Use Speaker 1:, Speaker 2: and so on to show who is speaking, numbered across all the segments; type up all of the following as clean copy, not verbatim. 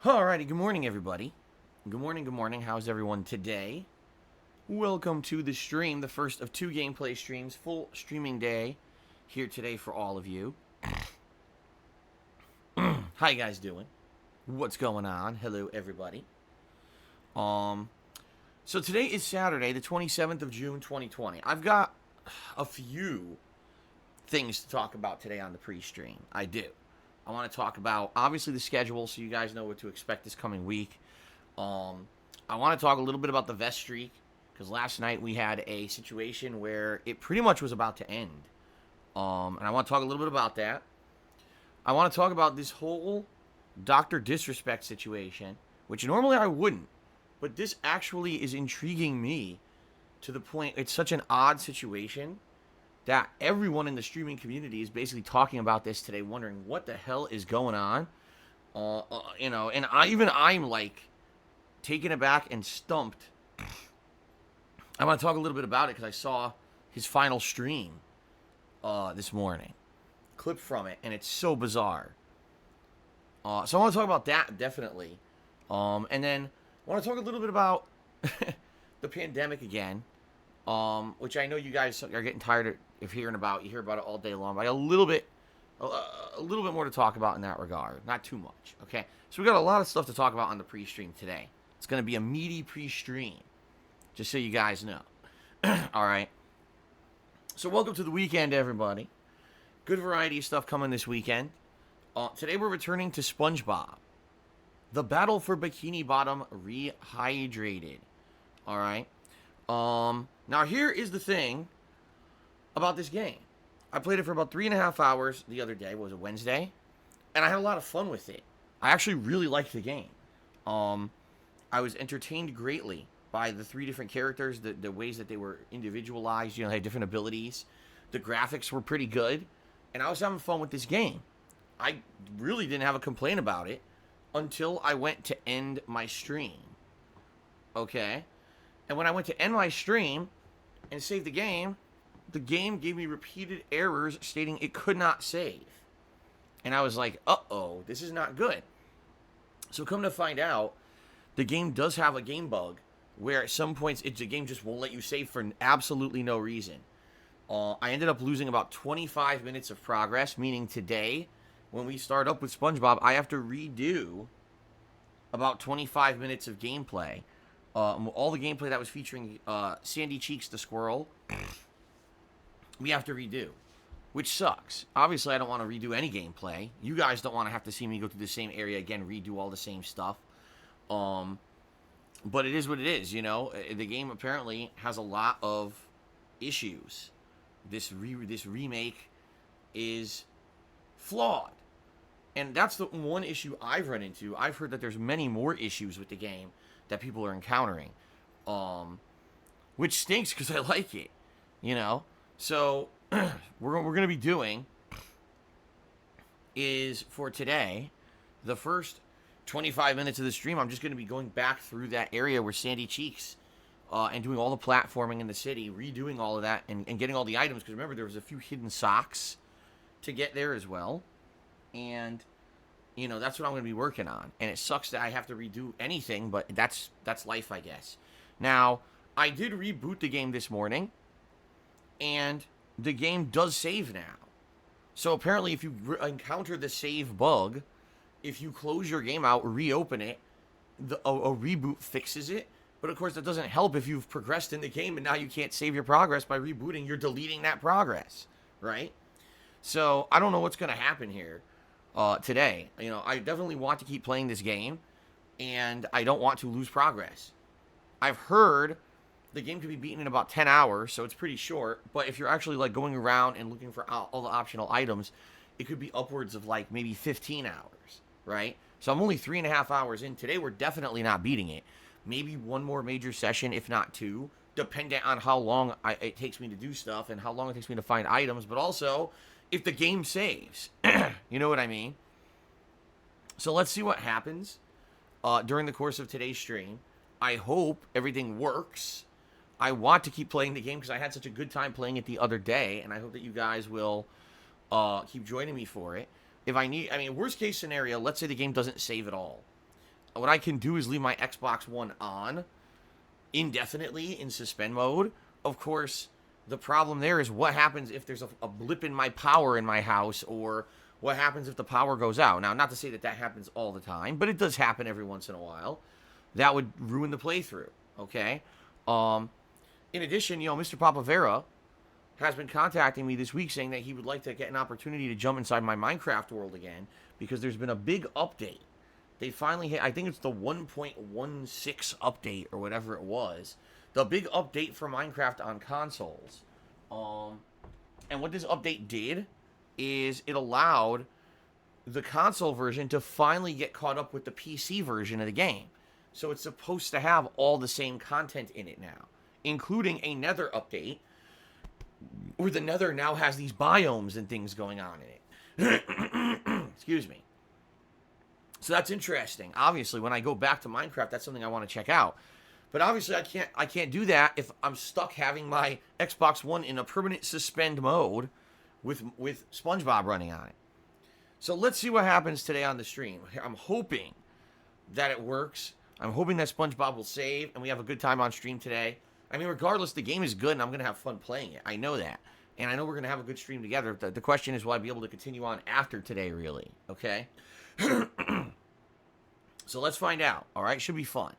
Speaker 1: Alrighty, good morning, everybody. Good morning, good morning. How's everyone today? Welcome to the stream, the first of two gameplay streams, full streaming day here today for all of you. How you guys doing? What's going on? Hello, everybody. So today is Saturday, the 27th of June, 2020. I've got a few things to talk about today on the pre-stream. I do. I want to talk about, obviously, the schedule so you guys know what to expect this coming week. I want to talk a little bit about the vest streak, because last night we had a situation where it pretty much was about to end. And I want to talk a little bit about that. I want to talk about this whole DrDisrespect situation, which normally I wouldn't. But this actually is intriguing me to the point, it's such an odd situation that everyone in the streaming community is basically talking about this today, wondering what the hell is going on. And I'm like taken aback and stumped. I want to talk a little bit about it because I saw his final stream this morning, clip from it, and it's so bizarre. So I want to talk about that definitely, and then I want to talk a little bit about the pandemic again, which I know you guys are getting tired of hearing about. You hear about it all day long. But I got a little bit more to talk about in that regard. Not too much. Okay, so we got a lot of stuff to talk about on the pre-stream today. It's going to be a meaty pre-stream, just so you guys know. All right. So welcome to the weekend, everybody. Good variety of stuff coming this weekend. Today we're returning to SpongeBob, the battle for Bikini Bottom Rehydrated. All right. Now here is the thing about this game. I played it for about 3.5 hours the other day. Was it Wednesday? And I had a lot of fun with it. I actually really liked the game. I was entertained greatly by the 3 different characters, the ways that they were individualized. You know, they had different abilities. The graphics were pretty good. And I was having fun with this game. I really didn't have a complaint about it until I went to end my stream. Okay? And when I went to end my stream and save the game gave me repeated errors stating it could not save. And I was like, uh-oh, this is not good. So come to find out, the game does have a game bug where at some points the game just won't let you save for absolutely no reason. I ended up losing about 25 minutes of progress, meaning today, when we start up with SpongeBob, I have to redo about 25 minutes of gameplay. All the gameplay that was featuring Sandy Cheeks the squirrel, we have to redo, which sucks. Obviously, I don't want to redo any gameplay. You guys don't want to have to see me go through the same area again, redo all the same stuff. But it is what it is, you know. The game apparently has a lot of issues. This remake is flawed. And that's the one issue I've run into. I've heard that there's many more issues with the game that people are encountering, which stinks because I like it, you know. So we're going to be doing is for today, the first 25 minutes of the stream, I'm just going to be going back through that area where Sandy Cheeks and doing all the platforming in the city, redoing all of that, and getting all the items. Because remember, there was a few hidden socks to get there as well. And, you know, that's what I'm going to be working on. And it sucks that I have to redo anything, but that's life, I guess. Now, I did reboot the game this morning, and the game does save now. So apparently, if you encounter the save bug, if you close your game out, reopen it, a reboot fixes it. But of course, that doesn't help if you've progressed in the game and now you can't save your progress by rebooting. You're deleting that progress, right? So I don't know what's going to happen here today. You know, I definitely want to keep playing this game, and I don't want to lose progress. I've heard the game can be beaten in about 10 hours, so it's pretty short. But if you're actually like going around and looking for all the optional items, it could be upwards of like maybe 15 hours, right? So I'm only 3.5 hours in. Today, we're definitely not beating it. Maybe one more major session, if not 2, dependent on how long it takes me to do stuff and how long it takes me to find items, but also if the game saves. You know what I mean? So let's see what happens during the course of today's stream. I hope everything works. I want to keep playing the game because I had such a good time playing it the other day, and I hope that you guys will keep joining me for it. If I need, I mean, worst case scenario, let's say the game doesn't save at all. what I can do is leave my Xbox One on indefinitely in suspend mode. Of course, the problem there is what happens if there's a blip in my power in my house, or what happens if the power goes out. Now, not to say that that happens all the time, but it does happen every once in a while. That would ruin the playthrough, okay? In addition, Mr. Papavera has been contacting me this week saying that he would like to get an opportunity to jump inside my Minecraft world again, because there's been a big update. They finally hit, I think it's the 1.16 update or whatever it was. The big update for Minecraft on consoles. And what this update did is it allowed the console version to finally get caught up with the PC version of the game. So it's supposed to have all the same content in it now, including a Nether update, where the Nether now has these biomes and things going on in it. Excuse me. So that's interesting. Obviously, when I go back to Minecraft, that's something I want to check out. But obviously, I can't do that if I'm stuck having my Xbox One in a permanent suspend mode with SpongeBob running on it. So let's see what happens today on the stream. I'm hoping that it works. I'm hoping that SpongeBob will save and we have a good time on stream today. I mean, regardless, the game is good and I'm going to have fun playing it. I know that. And I know we're going to have a good stream together. The question is, will I be able to continue on after today, really? Okay? So let's find out. All right? Should be fun.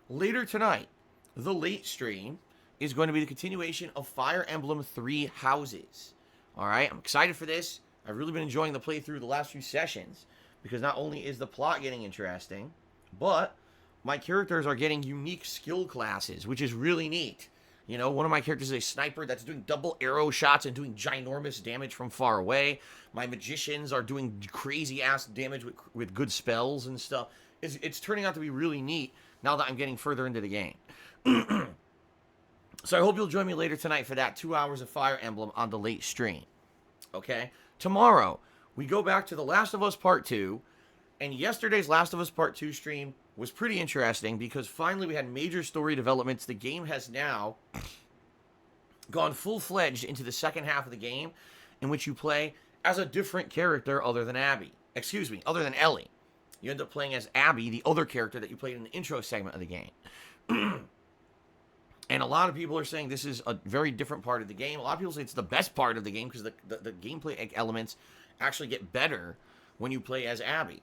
Speaker 1: Later tonight, the late stream is going to be the continuation of Fire Emblem 3 Houses. All right? I'm excited for this. I've really been enjoying the playthrough the last few sessions, because not only is the plot getting interesting, but my characters are getting unique skill classes, which is really neat. One of my characters is a sniper that's doing double arrow shots and doing ginormous damage from far away. My magicians are doing crazy-ass damage with good spells and stuff. It's turning out to be really neat now that I'm getting further into the game. So I hope you'll join me later tonight for that 2 hours of Fire Emblem on the late stream. Okay? Tomorrow, we go back to The Last of Us Part 2, and yesterday's Last of Us Part 2 stream was pretty interesting because finally we had major story developments. The game has now gone full-fledged into the second half of the game, in which you play as a different character other than Ellie. You end up playing as Abby, the other character that you played in the intro segment of the game. And a lot of people are saying this is a very different part of the game. A lot of people say it's the best part of the game because the gameplay elements actually get better when you play as Abby.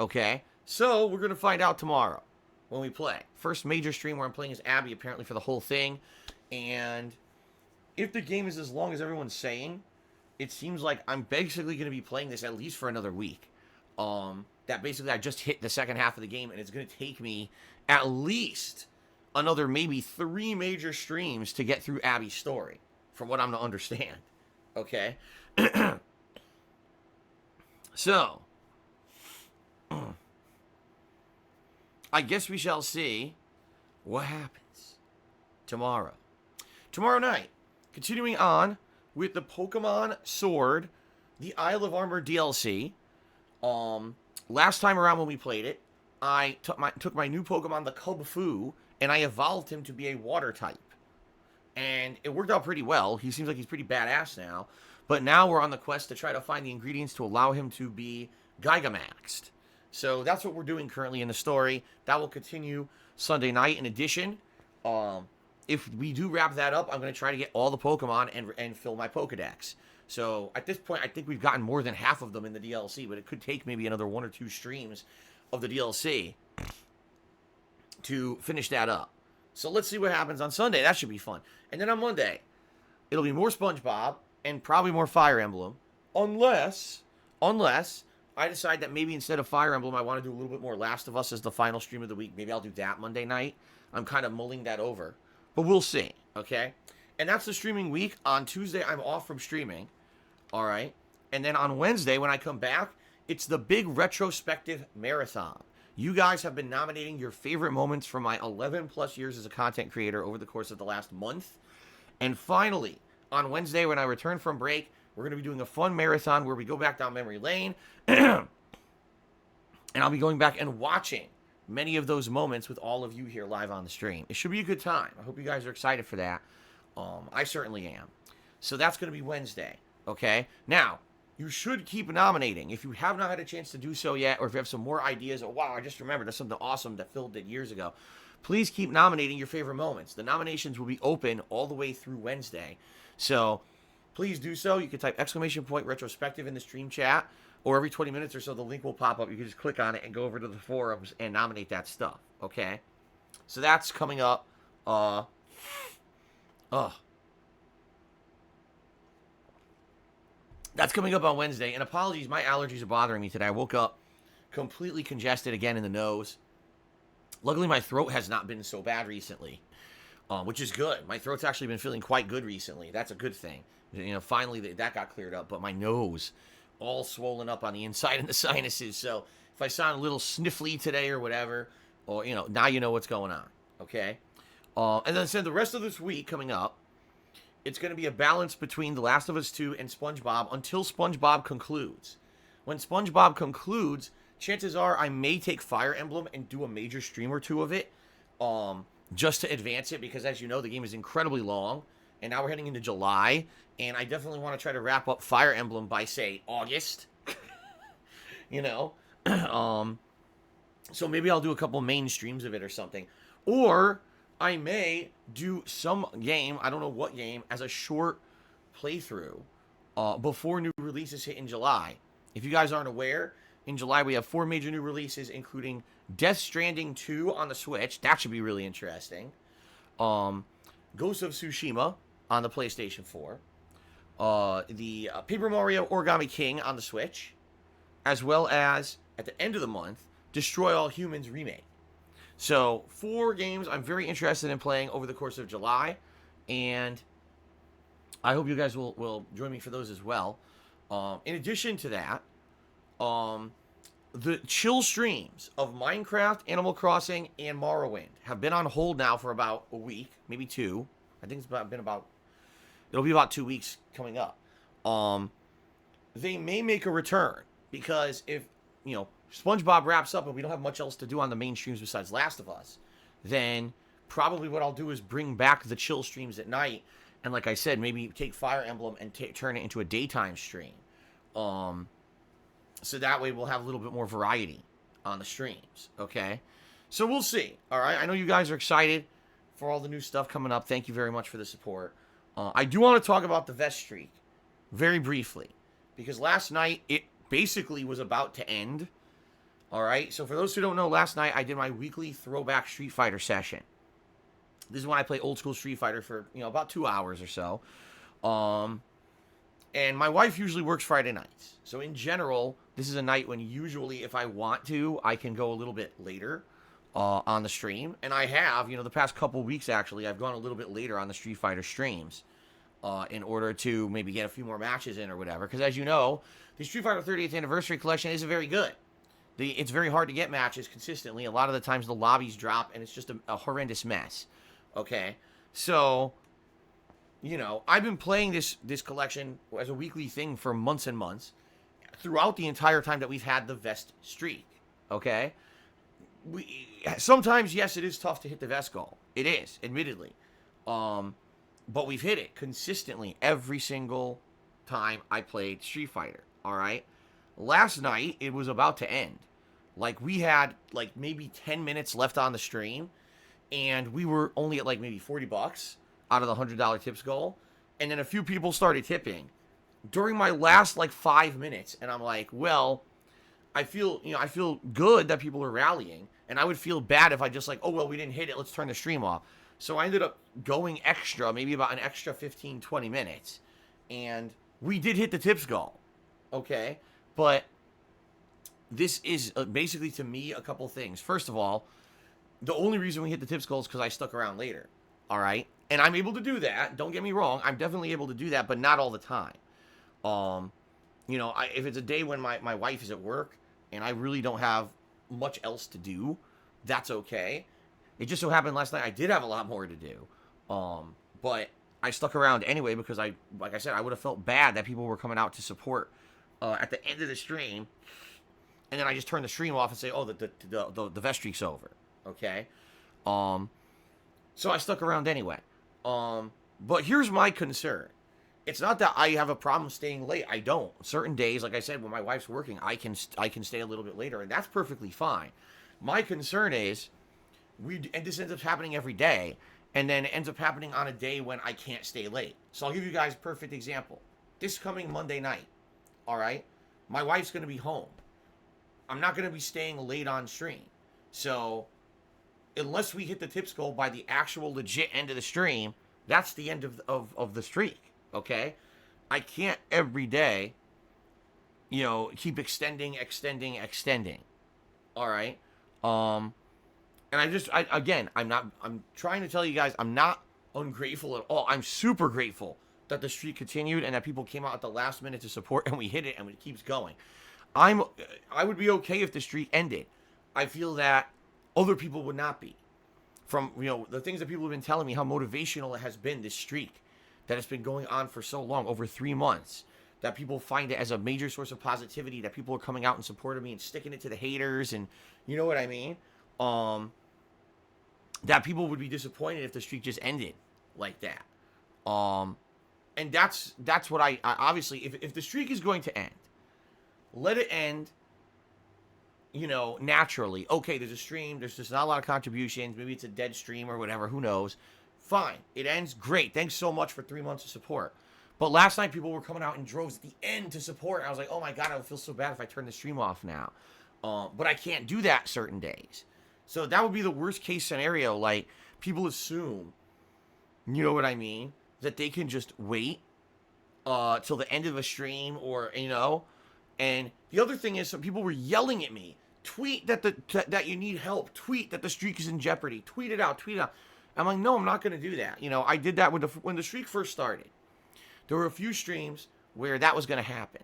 Speaker 1: Okay? So, we're going to find out tomorrow when we play. First major stream where I'm playing as Abby, apparently, for the whole thing. And if the game is as long as everyone's saying, it seems like I'm basically going to be playing this at least for another week. That basically I just hit the second half of the game, and it's going to take me at least another maybe 3 major streams to get through Abby's story, from what I'm to understand. Okay? So, I guess we shall see what happens tomorrow. Tomorrow night, continuing on with the Pokemon Sword, the Isle of Armor DLC. Last time around when we played it, I took my new Pokemon, the Cubfu, and I evolved him to be a water type. And it worked out pretty well. He seems like he's pretty badass now. But now we're on the quest to try to find the ingredients to allow him to be Gigamaxed. So that's what we're doing currently in the story. That will continue Sunday night. In addition, if we do wrap that up, I'm going to try to get all the Pokemon and fill my Pokedex. So at this point, I think we've gotten more than half of them in the DLC, but it could take maybe another 1 or 2 streams of the DLC to finish that up. So let's see what happens on Sunday. That should be fun. And then on Monday, it'll be more SpongeBob and probably more Fire Emblem, unless I decide that maybe instead of Fire Emblem, I want to do a little bit more Last of Us as the final stream of the week. Maybe I'll do that Monday night. I'm kind of mulling that over, but we'll see. Okay. And that's the streaming week. On Tuesday, I'm off from streaming. All right. And then on Wednesday, when I come back, it's the big retrospective marathon. You guys have been nominating your favorite moments from my 11 plus years as a content creator over the course of the last month. And finally, on Wednesday, when I return from break, we're going to be doing a fun marathon where we go back down memory lane. And I'll be going back and watching many of those moments with all of you here live on the stream. It should be a good time. I hope you guys are excited for that. I certainly am. So that's going to be Wednesday. Okay? Now, you should keep nominating. If you have not had a chance to do so yet, or if you have some more ideas, oh wow, I just remembered there's something awesome that Phil did years ago, please keep nominating your favorite moments. The nominations will be open all the way through Wednesday. So please do so. You can type !retrospective in the stream chat, or every 20 minutes or so, the link will pop up. You can just click on it and go over to the forums and nominate that stuff. Okay? So that's coming up. That's coming up on Wednesday. And apologies, my allergies are bothering me today. I woke up completely congested again in the nose. Luckily, my throat has not been so bad recently, which is good. My throat's actually been feeling quite good recently. That's a good thing. Finally that got cleared up. But my nose, all swollen up on the inside and the sinuses. So if I sound a little sniffly today or whatever, or now you know what's going on. Okay. And then the rest of this week coming up, it's going to be a balance between The Last of Us 2 and SpongeBob until SpongeBob concludes. When SpongeBob concludes, chances are I may take Fire Emblem and do a major stream or two of it, just to advance it, because as you know, the game is incredibly long, and now we're heading into July, and I definitely want to try to wrap up Fire Emblem by, say, August. So maybe I'll do a couple main streams of it or something. Or I may do some game, I don't know what game, as a short playthrough before new releases hit in July. If you guys aren't aware, in July we have 4 major new releases, including Death Stranding 2 on the Switch. That should be really interesting. Ghost of Tsushima on the PlayStation 4. The Paper Mario Origami King on the Switch. As well as, at the end of the month, Destroy All Humans Remake. So, 4 games I'm very interested in playing over the course of July, and I hope you guys will join me for those as well. In addition to that, the chill streams of Minecraft, Animal Crossing, and Morrowind have been on hold now for about a week, maybe 2. I think it'll be about 2 weeks coming up. They may make a return, because if, SpongeBob wraps up and we don't have much else to do on the main streams besides Last of Us, then probably what I'll do is bring back the chill streams at night, and like I said, maybe take Fire Emblem and turn it into a daytime stream. So that way we'll have a little bit more variety on the streams, okay? So we'll see, all right? I know you guys are excited for all the new stuff coming up. Thank you very much for the support. I do want to talk about the Vest Streak very briefly, because last night it basically was about to end. All right, so for those who don't know, last night I did my weekly throwback Street Fighter session. This is when I play old school Street Fighter for, about 2 hours or so. And my wife usually works Friday nights. So in general, this is a night when usually if I want to, I can go a little bit later on the stream. And I have, the past couple weeks actually, I've gone a little bit later on the Street Fighter streams in order to maybe get a few more matches in or whatever. Because as you know, the Street Fighter 30th Anniversary Collection isn't very good. It's very hard to get matches consistently. A lot of the times the lobbies drop, and it's just a horrendous mess. Okay? So, I've been playing this collection as a weekly thing for months and months, throughout the entire time that we've had the Vest Streak. Okay? Sometimes, yes, it is tough to hit the Vest goal. It is, admittedly. But we've hit it consistently every single time I played Street Fighter. All right? Last night, it was about to end. We had, maybe 10 minutes left on the stream, and we were only at, maybe $40 out of the $100 tips goal, and then a few people started tipping during my last, 5 minutes, and I'm like, well, I feel good that people are rallying, and I would feel bad if I just, we didn't hit it, let's turn the stream off. So I ended up going extra, maybe about an extra 15, 20 minutes, and we did hit the tips goal, okay? But this is basically, to me, a couple things. First of all, the only reason we hit the tips goal is because I stuck around later. All right? And I'm able to do that. Don't get me wrong. I'm definitely able to do that, but not all the time. If it's a day when my wife is at work and I really don't have much else to do, that's okay. It just so happened last night I did have a lot more to do. But I stuck around anyway because like I said, I would have felt bad that people were coming out to support at the end of the stream, and then I just turn the stream off and say, oh, the Vest Streak's over, okay? So I stuck around anyway. But here's my concern. It's not that I have a problem staying late. I don't. Certain days, like I said, when my wife's working, I can stay a little bit later, and that's perfectly fine. My concern is and this ends up happening every day, and then it ends up happening on a day when I can't stay late. So I'll give you guys a perfect example. This coming Monday night, all right, my wife's going to be home. I'm not going to be staying late on stream. So unless we hit the tips goal by the actual legit end of the stream, that's the end of the streak, okay? I can't every day, keep extending, all right? And I'm trying to tell you guys, I'm not ungrateful at all. I'm super grateful that the streak continued and that people came out at the last minute to support and we hit it and it keeps going. I would be okay if the streak ended. I feel that other people would not be. From, the things that people have been telling me, how motivational it has been, this streak that has been going on for so long, over 3 months, that people find it as a major source of positivity, that people are coming out and supporting me and sticking it to the haters, and you know what I mean? That people would be disappointed if the streak just ended like that. And that's what I obviously, if the streak is going to end, let it end, naturally. Okay, there's a stream, there's just not a lot of contributions, maybe it's a dead stream or whatever, who knows. Fine, it ends, great, thanks so much for 3 months of support. But last night people were coming out in droves at the end to support, and I was like, oh my god, I would feel so bad if I turned the stream off now. But I can't do that certain days. So that would be the worst case scenario. Like, people assume, you know what I mean, that they can just wait till the end of a stream, or, and the other thing is, some people were yelling at me, tweet that you need help, tweet that the streak is in jeopardy, tweet it out. I'm like, no, I'm not going to do that. I did that when the streak first started. There were a few streams where that was going to happen.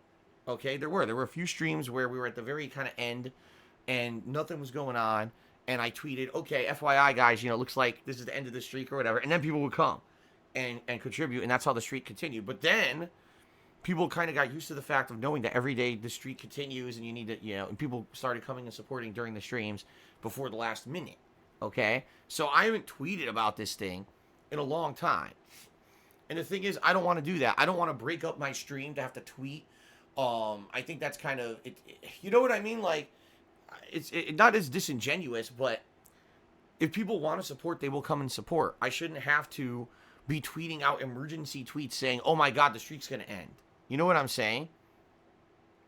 Speaker 1: Okay, there were a few streams where we were at the very kind of end and nothing was going on, and I tweeted, okay, FYI guys, looks like this is the end of the streak or whatever, and then people would come and contribute, and that's how the streak continued. But then people kind of got used to the fact of knowing that every day the streak continues, and you need to, and people started coming and supporting during the streams before the last minute. Okay, so I haven't tweeted about this thing in a long time, and the thing is, I don't want to do that. I don't want to break up my stream to have to tweet. I think that's kind of it, you know what I mean? Like, it's not as disingenuous, but if people want to support, they will come and support. I shouldn't have to be tweeting out emergency tweets saying, oh my god, the streak's gonna end. You know what I'm saying?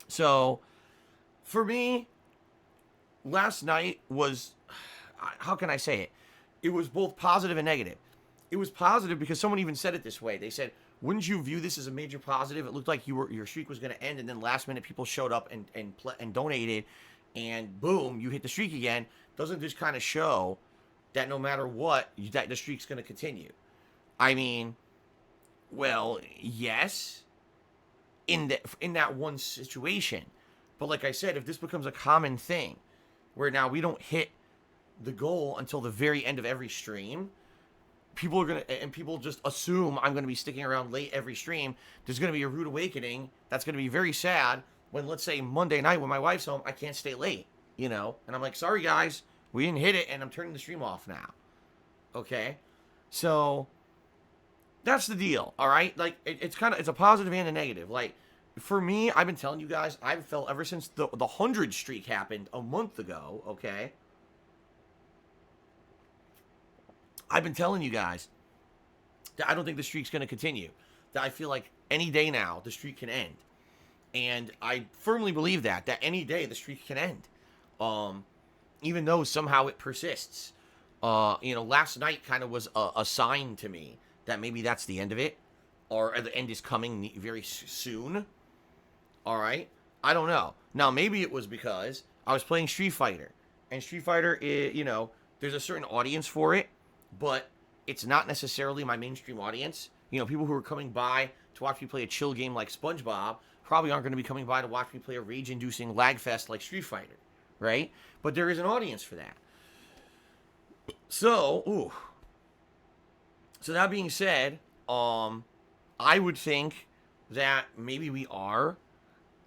Speaker 1: So, for me, last night was, how can I say it? It was both positive and negative. It was positive because someone even said it this way. They said, wouldn't you view this as a major positive? It looked like your streak was going to end, and then last minute people showed up and donated, and boom, you hit the streak again. Doesn't this kind of show that no matter what, that the streak's going to continue? I mean, well, yes, in that one situation. But like I said, if this becomes a common thing, where now we don't hit the goal until the very end of every stream, people just assume I'm going to be sticking around late every stream. There's going to be a rude awakening. That's going to be very sad when, let's say, Monday night when my wife's home, I can't stay late, and I'm like, sorry guys, we didn't hit it, and I'm turning the stream off now. Okay, so that's the deal. All right, like it's a positive and a negative. Like, for me, I've been telling you guys, I've felt ever since the 100 streak happened a month ago. Okay, I've been telling you guys that I don't think the streak's going to continue. That I feel like any day now, the streak can end. And I firmly believe that any day the streak can end. Even though somehow it persists. Last night kind of was a sign to me that maybe that's the end of it. Or the end is coming very soon. All right? I don't know. Now, maybe it was because I was playing Street Fighter. And Street Fighter, there's a certain audience for it. But it's not necessarily my mainstream audience. People who are coming by to watch me play a chill game like SpongeBob probably aren't going to be coming by to watch me play a rage-inducing lag fest like Street Fighter, right? But there is an audience for that. So that being said, I would think that maybe we are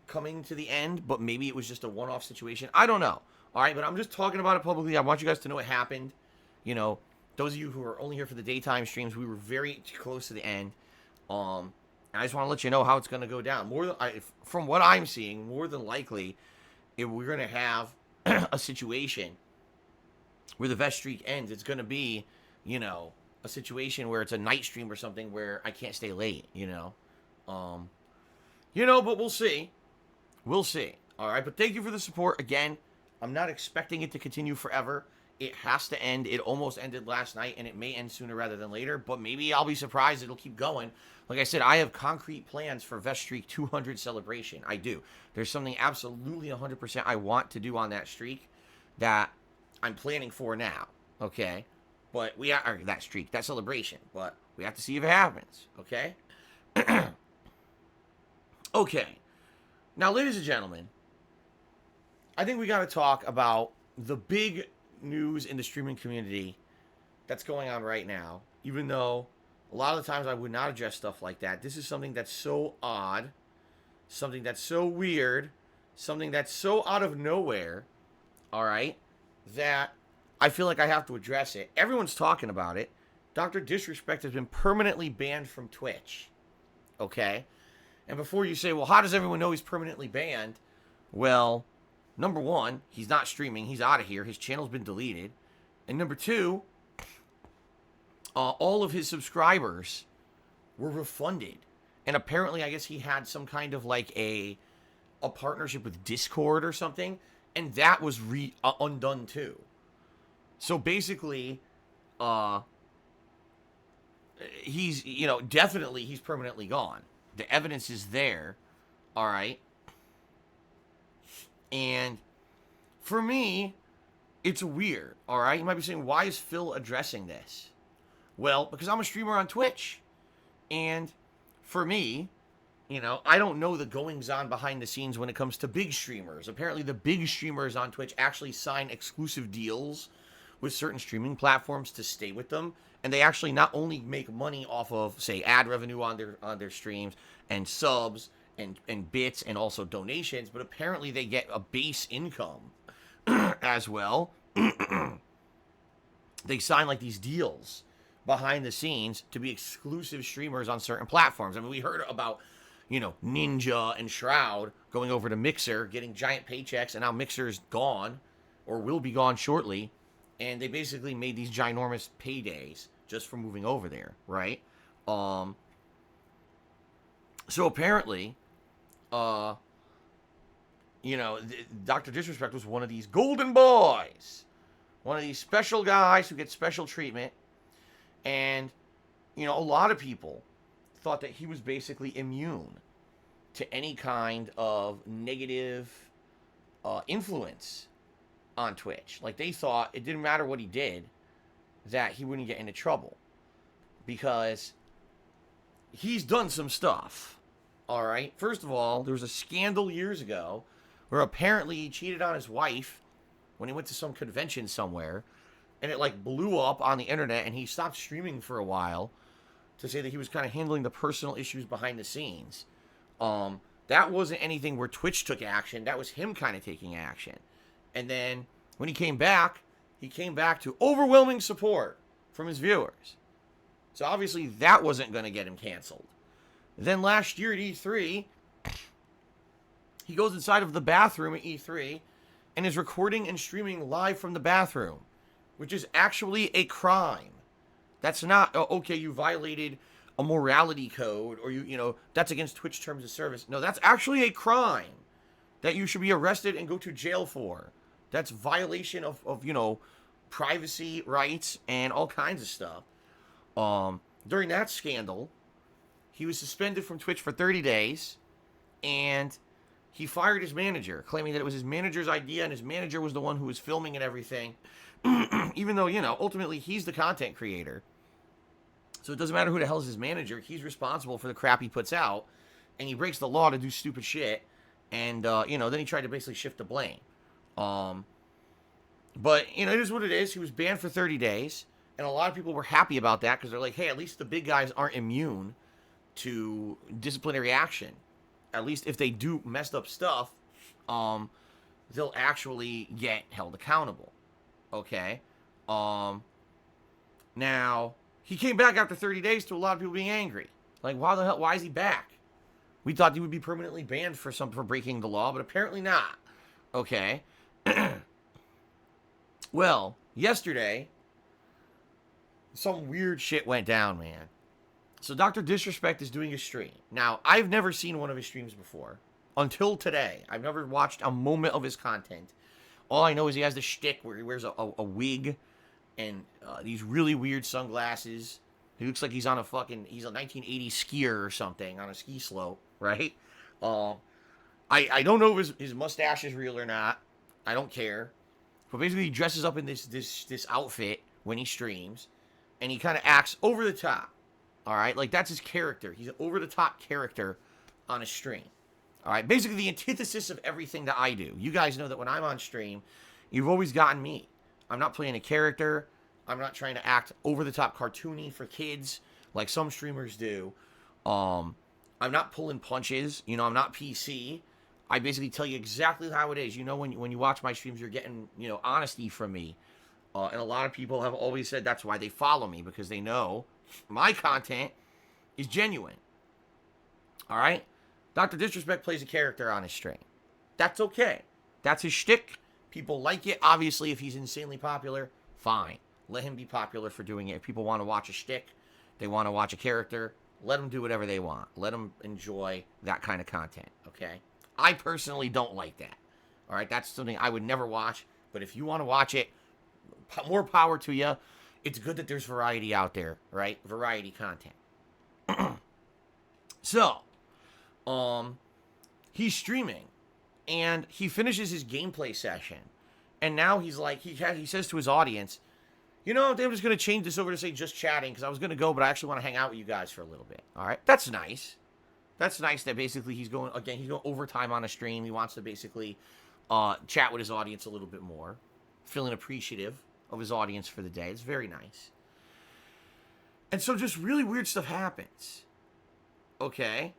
Speaker 1: coming to the end, but maybe it was just a one-off situation. I don't know. All right, but I'm just talking about it publicly. I want you guys to know it happened. Those of you who are only here for the daytime streams, we were very close to the end. And And I just want to let you know how it's going to go down. From what I'm seeing, more than likely, if we're going to have a situation where the vest streak ends, it's going to be, a situation where it's a night stream or something where I can't stay late, but we'll see. We'll see. All right, but thank you for the support. Again, I'm not expecting it to continue forever. It has to end. It almost ended last night, and it may end sooner rather than later, but maybe I'll be surprised it'll keep going. Like I said, I have concrete plans for Vest Streak 200 celebration. I do. There's something absolutely 100% I want to do on that streak that I'm planning for now, okay? But that streak, that celebration, but we have to see if it happens, okay? Okay. Now, ladies and gentlemen, I think we got to talk about the big news in the streaming community that's going on right now. Even though a lot of the times I would not address stuff like that, this is something that's so odd, something that's so weird, something that's so out of nowhere, all right, that I feel like I have to address it. Everyone's talking about it. DrDisrespect has been permanently banned from Twitch, okay? And before you say, well, how does everyone know he's permanently banned? Well, number one, he's not streaming. He's out of here. His channel's been deleted. And number two, all of his subscribers were refunded. And apparently, I guess he had some kind of like a partnership with Discord or something. And that was undone too. So basically, he's, definitely he's permanently gone. The evidence is there. All right. And for me, it's weird, all right? You might be saying, why is Phil addressing this? Well, because I'm a streamer on Twitch. And for me, I don't know the goings-on behind the scenes when it comes to big streamers. Apparently, the big streamers on Twitch actually sign exclusive deals with certain streaming platforms to stay with them. And they actually not only make money off of, say, ad revenue on their streams and subs and bits and also donations, but apparently they get a base income as well. They sign like these deals behind the scenes to be exclusive streamers on certain platforms. I mean, we heard about, Ninja and Shroud going over to Mixer, getting giant paychecks, and now Mixer's gone or will be gone shortly. And they basically made these ginormous paydays just for moving over there, right? So apparently, DrDisrespect was one of these golden boys, one of these special guys who get special treatment. And, a lot of people thought that he was basically immune to any kind of negative influence on Twitch. Like, they thought it didn't matter what he did, that he wouldn't get into trouble. Because he's done some stuff. All right. First of all, there was a scandal years ago where apparently he cheated on his wife when he went to some convention somewhere, and it like blew up on the internet, and he stopped streaming for a while to say that he was kind of handling the personal issues behind the scenes. That wasn't anything where Twitch took action. That was him kind of taking action. And then when he came back to overwhelming support from his viewers. So obviously that wasn't going to get him canceled. Then last year at E3, he goes inside of the bathroom at E3 and is recording and streaming live from the bathroom, which is actually a crime. That's not, okay, you violated a morality code, or that's against Twitch terms of service. No, that's actually a crime that you should be arrested and go to jail for. That's violation of privacy rights and all kinds of stuff. During that scandal, he was suspended from Twitch for 30 days, and he fired his manager, claiming that it was his manager's idea, and his manager was the one who was filming and everything. Even though, ultimately he's the content creator. So it doesn't matter who the hell is his manager. He's responsible for the crap he puts out, and he breaks the law to do stupid shit. And, then he tried to basically shift the blame. But, it is what it is. He was banned for 30 days, and a lot of people were happy about that because they're like, hey, at least the big guys aren't immune to disciplinary action. At least if they do messed up stuff, they'll actually get held accountable. Okay? Now, he came back after 30 days to a lot of people being angry. Like, why the hell? Why is he back? We thought he would be permanently banned for breaking the law, but apparently not. Okay. Well, yesterday, some weird shit went down, man. So DrDisrespect is doing a stream. Now, I've never seen one of his streams before. Until today. I've never watched a moment of his content. All I know is he has the shtick where he wears a wig and these really weird sunglasses. He looks like he's on he's a 1980s skier or something on a ski slope, right? I don't know if his mustache is real or not. I don't care. But basically, he dresses up in this outfit when he streams, and he kind of acts over the top. All right, like that's his character. He's an over the top character on a stream. All right, basically the antithesis of everything that I do. You guys know that when I'm on stream, you've always gotten me. I'm not playing a character. I'm not trying to act over the top cartoony for kids like some streamers do. I'm not pulling punches. You know, I'm not PC. I basically tell you exactly how it is. You know, when you watch my streams, you're getting, you know, honesty from me. And a lot of people have always said that's why they follow me, because they know my content is genuine. All right? DrDisrespect plays a character on his stream. That's okay. That's his shtick. People like it. Obviously, if he's insanely popular, fine. Let him be popular for doing it. If people want to watch a shtick, they want to watch a character, let them do whatever they want. Let them enjoy that kind of content, okay? I personally don't like that. All right? That's something I would never watch. But if you want to watch it, more power to you. It's good that there's variety out there, right? Variety content. So, he's streaming, and he finishes his gameplay session, and now he's like, he says to his audience, you know, I'm just going to change this over to say just chatting, because I was going to go, but I actually want to hang out with you guys for a little bit. All right? That's nice. That's nice that basically he's going overtime on a stream. He wants to basically chat with his audience a little bit more, feeling appreciative of his audience for the day. It's very nice. And so just really weird stuff happens. Okay?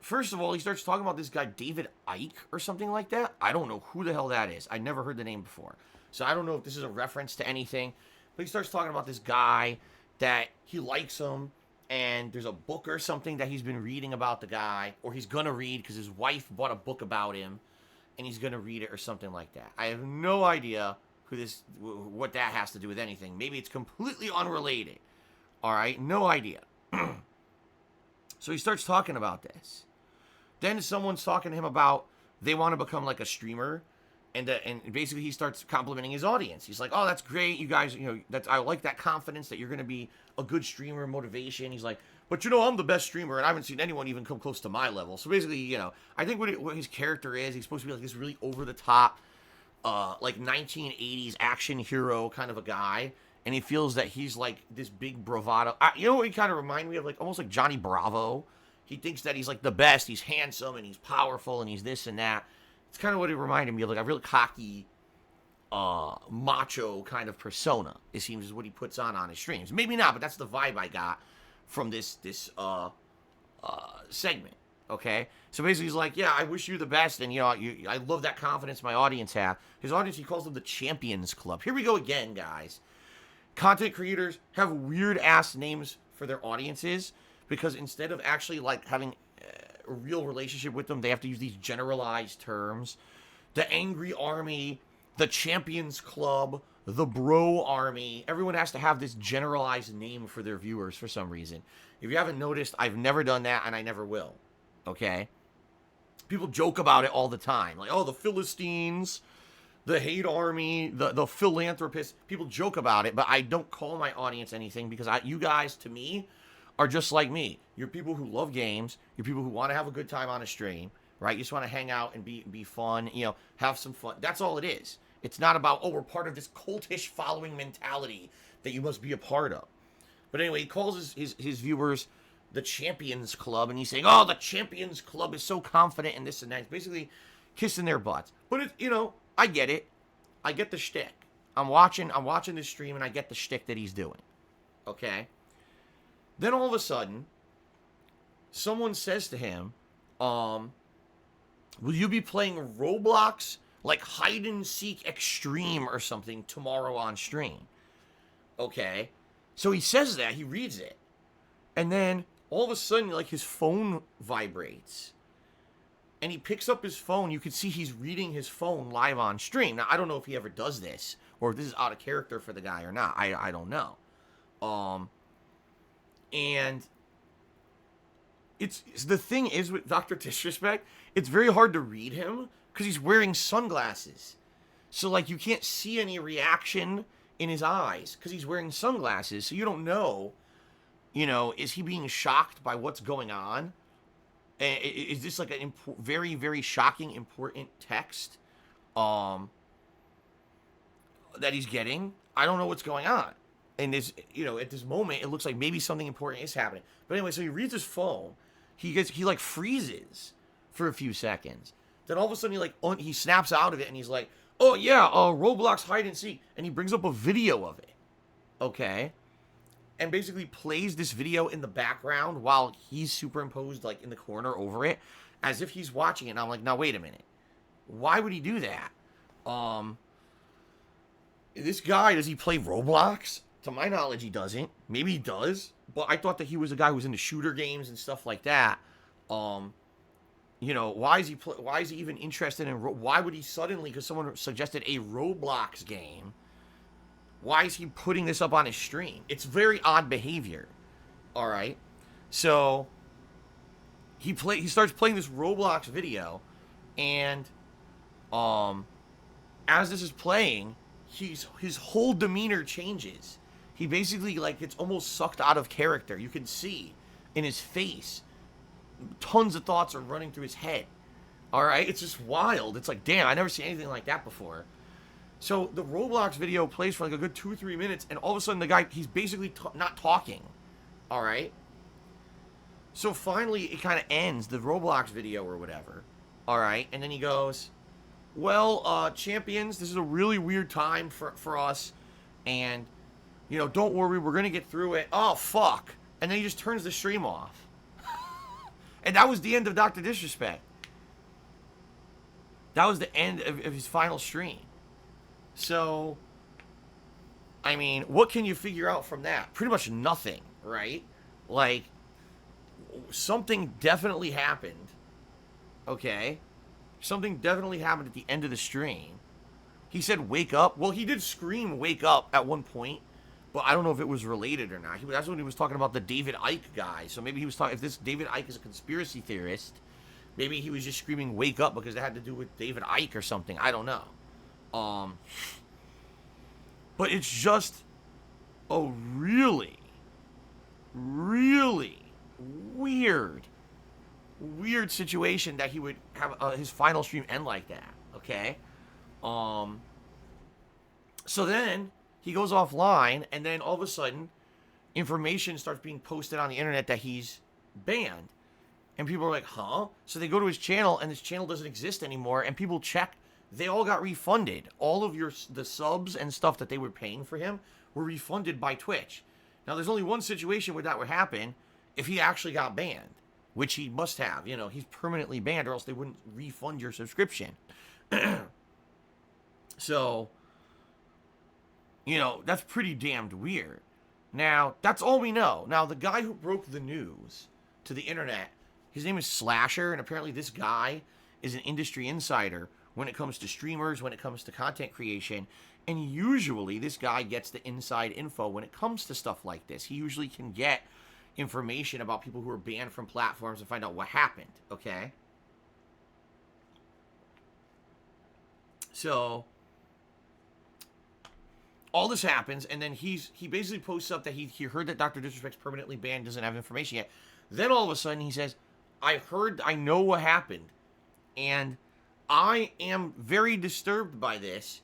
Speaker 1: First of all, he starts talking about this guy, David Icke, or something like that. I don't know who the hell that is. I never heard the name before. So I don't know if this is a reference to anything. But he starts talking about this guy, that he likes him, and there's a book or something that he's been reading about the guy, or he's gonna read because his wife bought a book about him, and he's gonna read it or something like that. I have no idea what that has to do with anything. Maybe it's completely unrelated. All right, no idea. So he starts talking about this. Then someone's talking to him about they want to become like a streamer, and basically he starts complimenting his audience. He's like, "Oh, that's great, you guys. You know, I like that confidence that you're going to be a good streamer, motivation." He's like, "But you know, I'm the best streamer, and I haven't seen anyone even come close to my level." So basically, you know, I think what his character is, he's supposed to be like this really over the top, like 1980s action hero kind of a guy. And he feels that he's like this big bravado. You know what he kind of remind me of? Like almost like Johnny Bravo. He thinks that he's like the best. He's handsome and he's powerful and he's this and that. It's kind of what it reminded me of, like a real cocky, macho kind of persona. It seems is what he puts on his streams. Maybe not, but that's the vibe I got from this segment. Okay, so basically he's like, yeah, I wish you the best, and you know, I love that confidence my audience have. His audience, he calls them the Champions Club. Here we go again, guys. Content creators have weird ass names for their audiences because instead of actually like having a real relationship with them, they have to use these generalized terms. The Angry Army, the Champions Club, the Bro Army. Everyone has to have this generalized name for their viewers for some reason. If you haven't noticed, I've never done that and I never will. Okay? People joke about it all the time. Like, oh, the Philistines, the hate army, the philanthropists. People joke about it, but I don't call my audience anything because you guys, to me, are just like me. You're people who love games. You're people who want to have a good time on a stream, right? You just want to hang out and be fun, you know, have some fun. That's all it is. It's not about, oh, we're part of this cultish following mentality that you must be a part of. But anyway, he calls his viewers the Champions Club, and he's saying, oh, the Champions Club is so confident and this and that. It's basically kissing their butts. But, you know, I get it. I get the shtick. I'm watching this stream, and I get the shtick that he's doing. Okay? Then all of a sudden, someone says to him, will you be playing Roblox, like hide and seek extreme or something tomorrow on stream? Okay? So he says that. He reads it. And then all of a sudden, like, his phone vibrates. And he picks up his phone. You can see he's reading his phone live on stream. Now, I don't know if he ever does this, or if this is out of character for the guy or not. I don't know. And it's the thing is with Dr. Disrespect, it's very hard to read him because he's wearing sunglasses. So, like, you can't see any reaction in his eyes because he's wearing sunglasses. So you don't know, is he being shocked by what's going on? Is this like a very, very shocking, important text that he's getting? I don't know what's going on. And this, at this moment, it looks like maybe something important is happening. But anyway, so he reads his phone. He like freezes for a few seconds. Then all of a sudden he snaps out of it and he's like, "Oh yeah, Roblox hide and seek," and he brings up a video of it. Okay. And basically plays this video in the background while he's superimposed like in the corner over it, as if he's watching it. And I'm like, now wait a minute, why would he do that? This guy, does he play Roblox? To my knowledge, he doesn't. Maybe he does, but I thought that he was a guy who was into shooter games and stuff like that. Why is he even interested in? Why would he suddenly? Because someone suggested a Roblox game. Why is he putting this up on his stream? It's very odd behavior. All right. So he starts playing this Roblox video, and as this is playing, his whole demeanor changes. He basically gets almost sucked out of character. You can see in his face tons of thoughts are running through his head. All right. It's just wild. It's like, damn, I never seen anything like that before. So the Roblox video plays for like a good 2-3 minutes, and all of a sudden the guy, he's basically not talking. All right. So finally it kind of ends, the Roblox video or whatever. All right. And then he goes, "Well, champions, this is a really weird time for us. And, don't worry, we're going to get through it." Oh, fuck. And then he just turns the stream off. And that was the end of Dr. Disrespect. That was the end of his final stream. So, I mean, what can you figure out from that? Pretty much nothing, right? Like, something definitely happened. Okay? Something definitely happened at the end of the stream. He said, "Wake up." Well, he did scream, "Wake up," at one point. But I don't know if it was related or not. That's when he was talking about the David Icke guy. So maybe he was talking, if this David Icke is a conspiracy theorist, maybe he was just screaming, "Wake up," because it had to do with David Icke or something. I don't know. But it's just a really, really weird situation that he would have his final stream end like that. Okay. So then he goes offline, and then all of a sudden, information starts being posted on the internet that he's banned, and people are like, "Huh?" So they go to his channel, and his channel doesn't exist anymore, and people check. They all got refunded. All of the subs and stuff that they were paying for him were refunded by Twitch. Now, there's only one situation where that would happen: if he actually got banned, which he must have. He's permanently banned, or else they wouldn't refund your subscription. So, that's pretty damned weird. Now, that's all we know. Now, the guy who broke the news to the internet, his name is Slasher, and apparently this guy is an industry insider when it comes to streamers, when it comes to content creation, and usually this guy gets the inside info when it comes to stuff like this. He usually can get information about people who are banned from platforms and find out what happened, okay? So all this happens, and then he basically posts up that he heard that Dr. Disrespect's permanently banned, doesn't have information yet. Then all of a sudden he says, I know what happened, and I am very disturbed by this,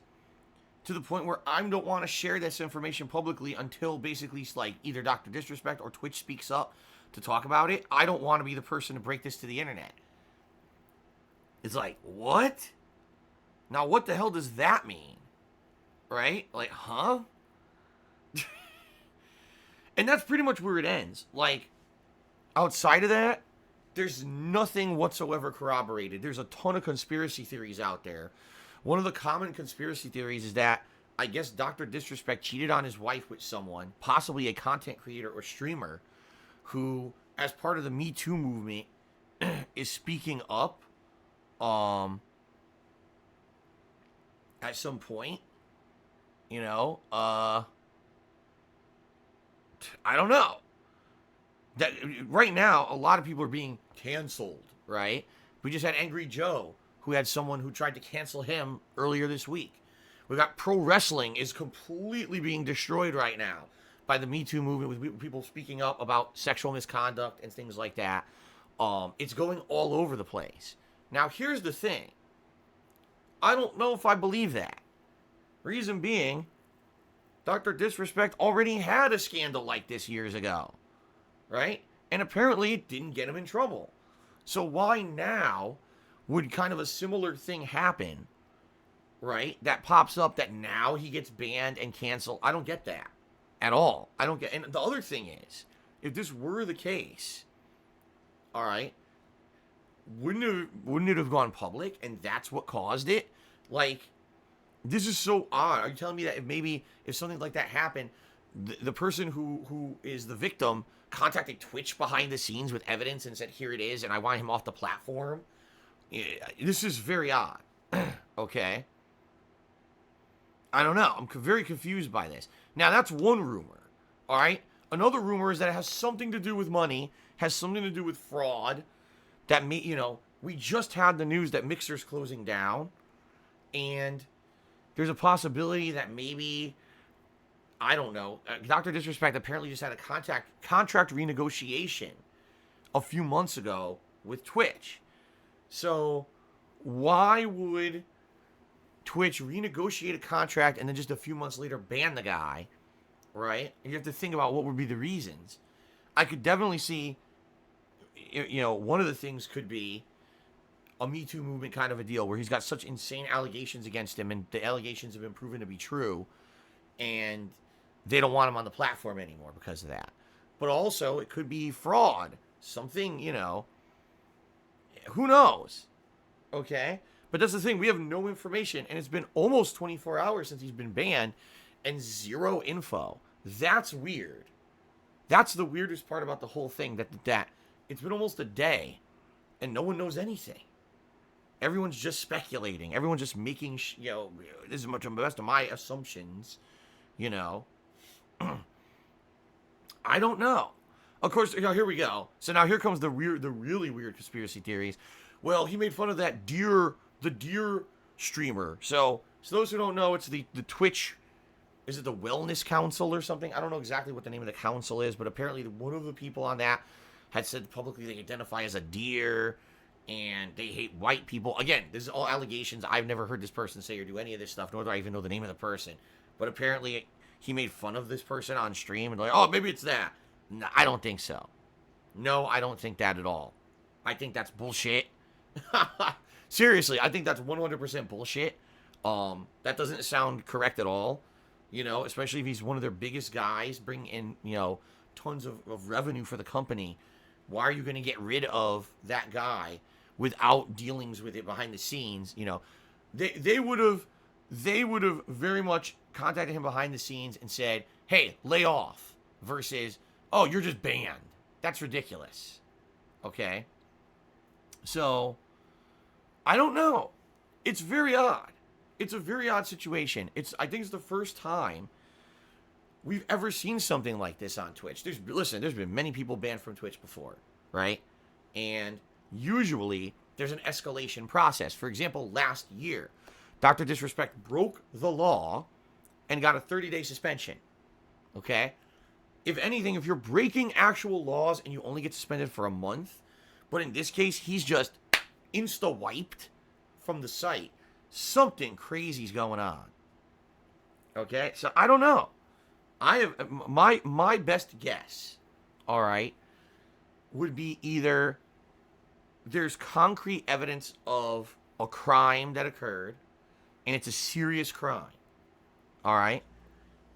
Speaker 1: to the point where I don't want to share this information publicly until basically like either Dr. Disrespect or Twitch speaks up to talk about it. I don't want to be the person to break this to the internet. It's like, what? Now, what the hell does that mean? Right? Like, huh? And that's pretty much where it ends. Like, outside of that, there's nothing whatsoever corroborated. There's a ton of conspiracy theories out there. One of the common conspiracy theories is that I guess Dr. Disrespect cheated on his wife with someone, possibly a content creator or streamer, who, as part of the Me Too movement, is speaking up at some point, I don't know. That right now, a lot of people are being canceled, right? We just had Angry Joe, who had someone who tried to cancel him earlier this week. We got pro wrestling is completely being destroyed right now by the Me Too movement, with people speaking up about sexual misconduct and things like that. It's going all over the place. Now, here's the thing. I don't know if I believe that. Reason being, DrDisrespect already had a scandal like this years ago, right? And apparently it didn't get him in trouble. So why now would kind of a similar thing happen, right? That pops up that now he gets banned and canceled. I don't get that at all. I don't get. And the other thing is, if this were the case, all right, wouldn't it have gone public and that's what caused it? Like, this is so odd. Are you telling me that if something like that happened, the person who is the victim contacted Twitch behind the scenes with evidence and said, here it is, and I want him off the platform? Yeah, this is very odd. Okay? I don't know. I'm very confused by this. Now, that's one rumor. All right? Another rumor is that it has something to do with money, has something to do with fraud. That, we just had the news that Mixer's closing down, and there's a possibility that maybe, I don't know, DrDisrespect apparently just had a contract renegotiation a few months ago with Twitch. So why would Twitch renegotiate a contract and then just a few months later ban the guy, right? You have to think about what would be the reasons. I could definitely see, one of the things could be a Me Too movement kind of a deal where he's got such insane allegations against him and the allegations have been proven to be true and they don't want him on the platform anymore because of that. But also it could be fraud. Something, who knows? Okay? But that's the thing. We have no information and it's been almost 24 hours since he's been banned and zero info. That's weird. That's the weirdest part about the whole thing, that it's been almost a day and no one knows anything. Everyone's just speculating. Everyone's just making, this is much of the best of my assumptions, I don't know. Of course, here we go. So now here comes the really weird conspiracy theories. Well, he made fun of the deer streamer. So those who don't know, it's the Twitch, is it the Wellness Council or something? I don't know exactly what the name of the council is, but apparently one of the people on that had said publicly they identify as a deer and they hate white people. Again, this is all allegations. I've never heard this person say or do any of this stuff, nor do I even know the name of the person. But apparently he made fun of this person on stream and like, oh, maybe it's that. No, I don't think so. No, I don't think that at all. I think that's bullshit. Seriously, I think that's 100% bullshit. That doesn't sound correct at all. Especially if he's one of their biggest guys, bring in, tons of revenue for the company. Why are you going to get rid of that guy without dealings with it behind the scenes? They would have very much contacted him behind the scenes and said, hey, lay off, versus, oh, you're just banned. That's ridiculous. Okay? So, I don't know. It's very odd. It's a very odd situation. I think it's the first time we've ever seen something like this on Twitch. There's been many people banned from Twitch before, right? And usually there's an escalation process. For example, last year, DrDisrespect broke the law and got a 30-day suspension. Okay? If anything, if you're breaking actual laws and you only get suspended for a month, but in this case, he's just insta-wiped from the site, something crazy's going on. Okay? So I don't know. I have my best guess, all right, would be either there's concrete evidence of a crime that occurred, and it's a serious crime, all right,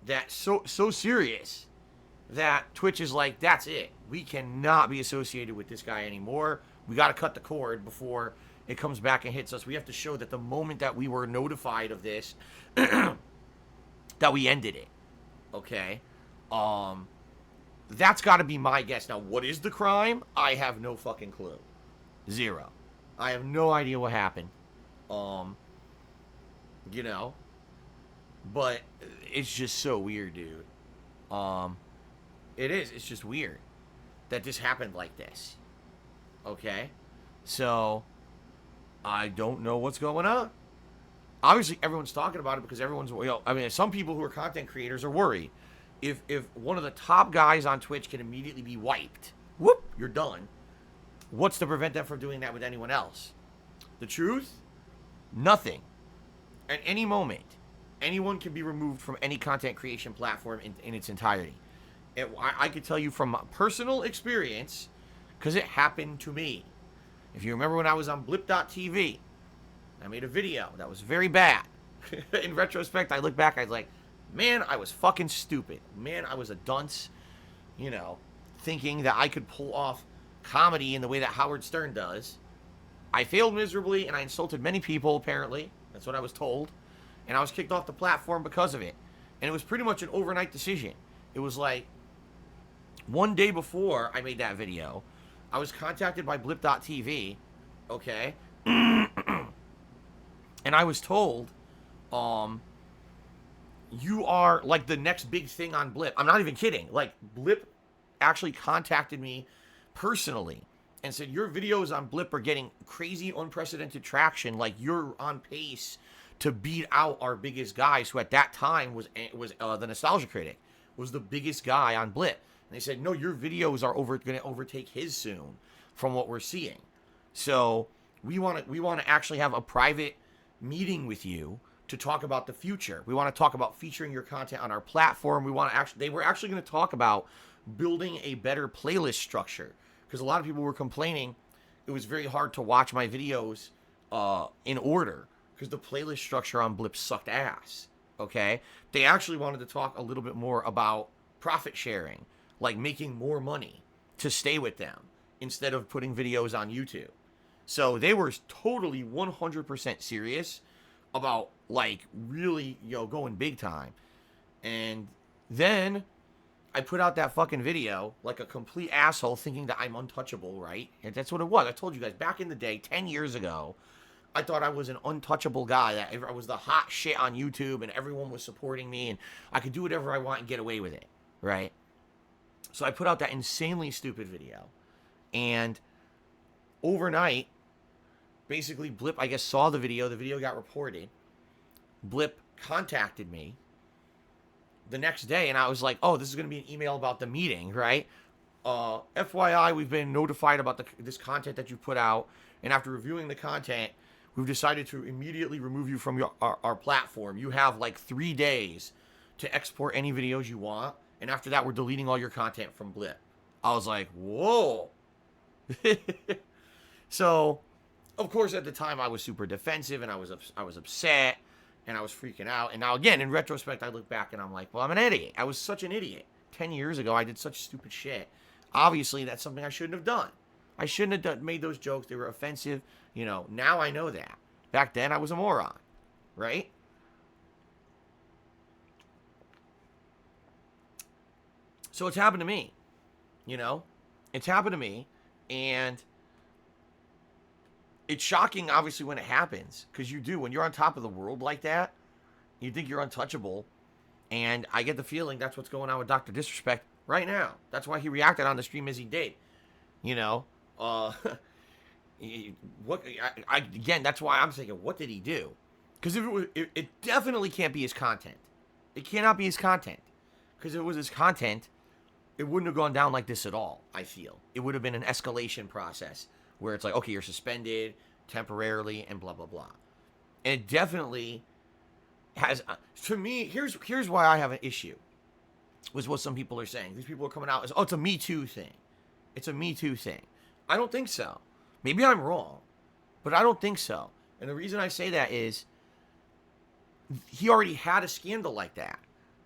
Speaker 1: that's so serious that Twitch is like, that's it. We cannot be associated with this guy anymore. We got to cut the cord before it comes back and hits us. We have to show that the moment that we were notified of this, that we ended it. Okay? That's got to be my guess. Now, what is the crime? I have no fucking clue. Zero. I have no idea what happened. Um, you know, but it's just so weird, dude. Um, it is. It's just weird that this happened like this. Okay? So, I don't know what's going on. Obviously, everyone's talking about it because everyone's, I mean, some people who are content creators are worried. If one of the top guys on Twitch can immediately be wiped, whoop, you're done. What's to prevent them from doing that with anyone else? The truth? Nothing. At any moment, anyone can be removed from any content creation platform in its entirety. I could tell you from personal experience, because it happened to me. If you remember when I was on blip.tv, I made a video that was very bad. In retrospect, I look back, I was like, man, I was fucking stupid. Man, I was a dunce, thinking that I could pull off comedy in the way that Howard Stern does. I failed miserably, and I insulted many people, apparently. That's what I was told. And I was kicked off the platform because of it. And it was pretty much an overnight decision. It was like, one day before I made that video, I was contacted by blip.tv, okay? And I was told, you are like the next big thing on Blip. I'm not even kidding. Like, Blip actually contacted me personally and said, your videos on Blip are getting crazy, unprecedented traction. Like, you're on pace to beat out our biggest guys, who at that time was the Nostalgia Critic, was the biggest guy on Blip. And they said, no, your videos are going to overtake his soon, from what we're seeing. So we want to actually have a private meeting with you to talk about the future. We want to talk about featuring your content on our platform. They were actually going to talk about building a better playlist structure, because a lot of people were complaining it was very hard to watch my videos in order, because the playlist structure on Blip sucked ass. Okay? They actually wanted to talk a little bit more about profit sharing, like making more money to stay with them instead of putting videos on YouTube. So they were totally 100% serious about, like, really, going big time. And then I put out that fucking video like a complete asshole, thinking that I'm untouchable, right? And that's what it was. I told you guys back in the day, 10 years ago, I thought I was an untouchable guy, that I was the hot shit on YouTube and everyone was supporting me and I could do whatever I want and get away with it, right? So I put out that insanely stupid video. And overnight, basically Blip, I guess, saw the video. The video got reported. Blip contacted me the next day, and I was like, oh, this is going to be an email about the meeting, right? FYI, we've been notified about this content that you put out, and after reviewing the content, we've decided to immediately remove you from our platform. You have like 3 days to export any videos you want, and after that, we're deleting all your content from Blip. I was like, whoa. So, of course, at the time, I was super defensive, and I was upset, and I was freaking out. And now, again, in retrospect, I look back, and I'm like, well, I'm an idiot. I was such an idiot. 10 years ago, I did such stupid shit. Obviously, that's something I shouldn't have done. I shouldn't have made those jokes. They were offensive. Now I know that. Back then, I was a moron, right? So it's happened to me, It's happened to me, and it's shocking, obviously, when it happens, because when you're on top of the world like that, you think you're untouchable, and I get the feeling that's what's going on with DrDisrespect right now. That's why he reacted on the stream as he did, again, that's why I'm thinking, what did he do? Because it definitely can't be his content. It cannot be his content, because if it was his content, it wouldn't have gone down like this at all, I feel. It would have been an escalation process where it's like, okay, you're suspended temporarily and blah, blah, blah. And it definitely has, to me, here's why I have an issue with what some people are saying. These people are coming out as, oh, it's a Me Too thing. It's a Me Too thing. I don't think so. Maybe I'm wrong, but I don't think so. And the reason I say that is he already had a scandal like that.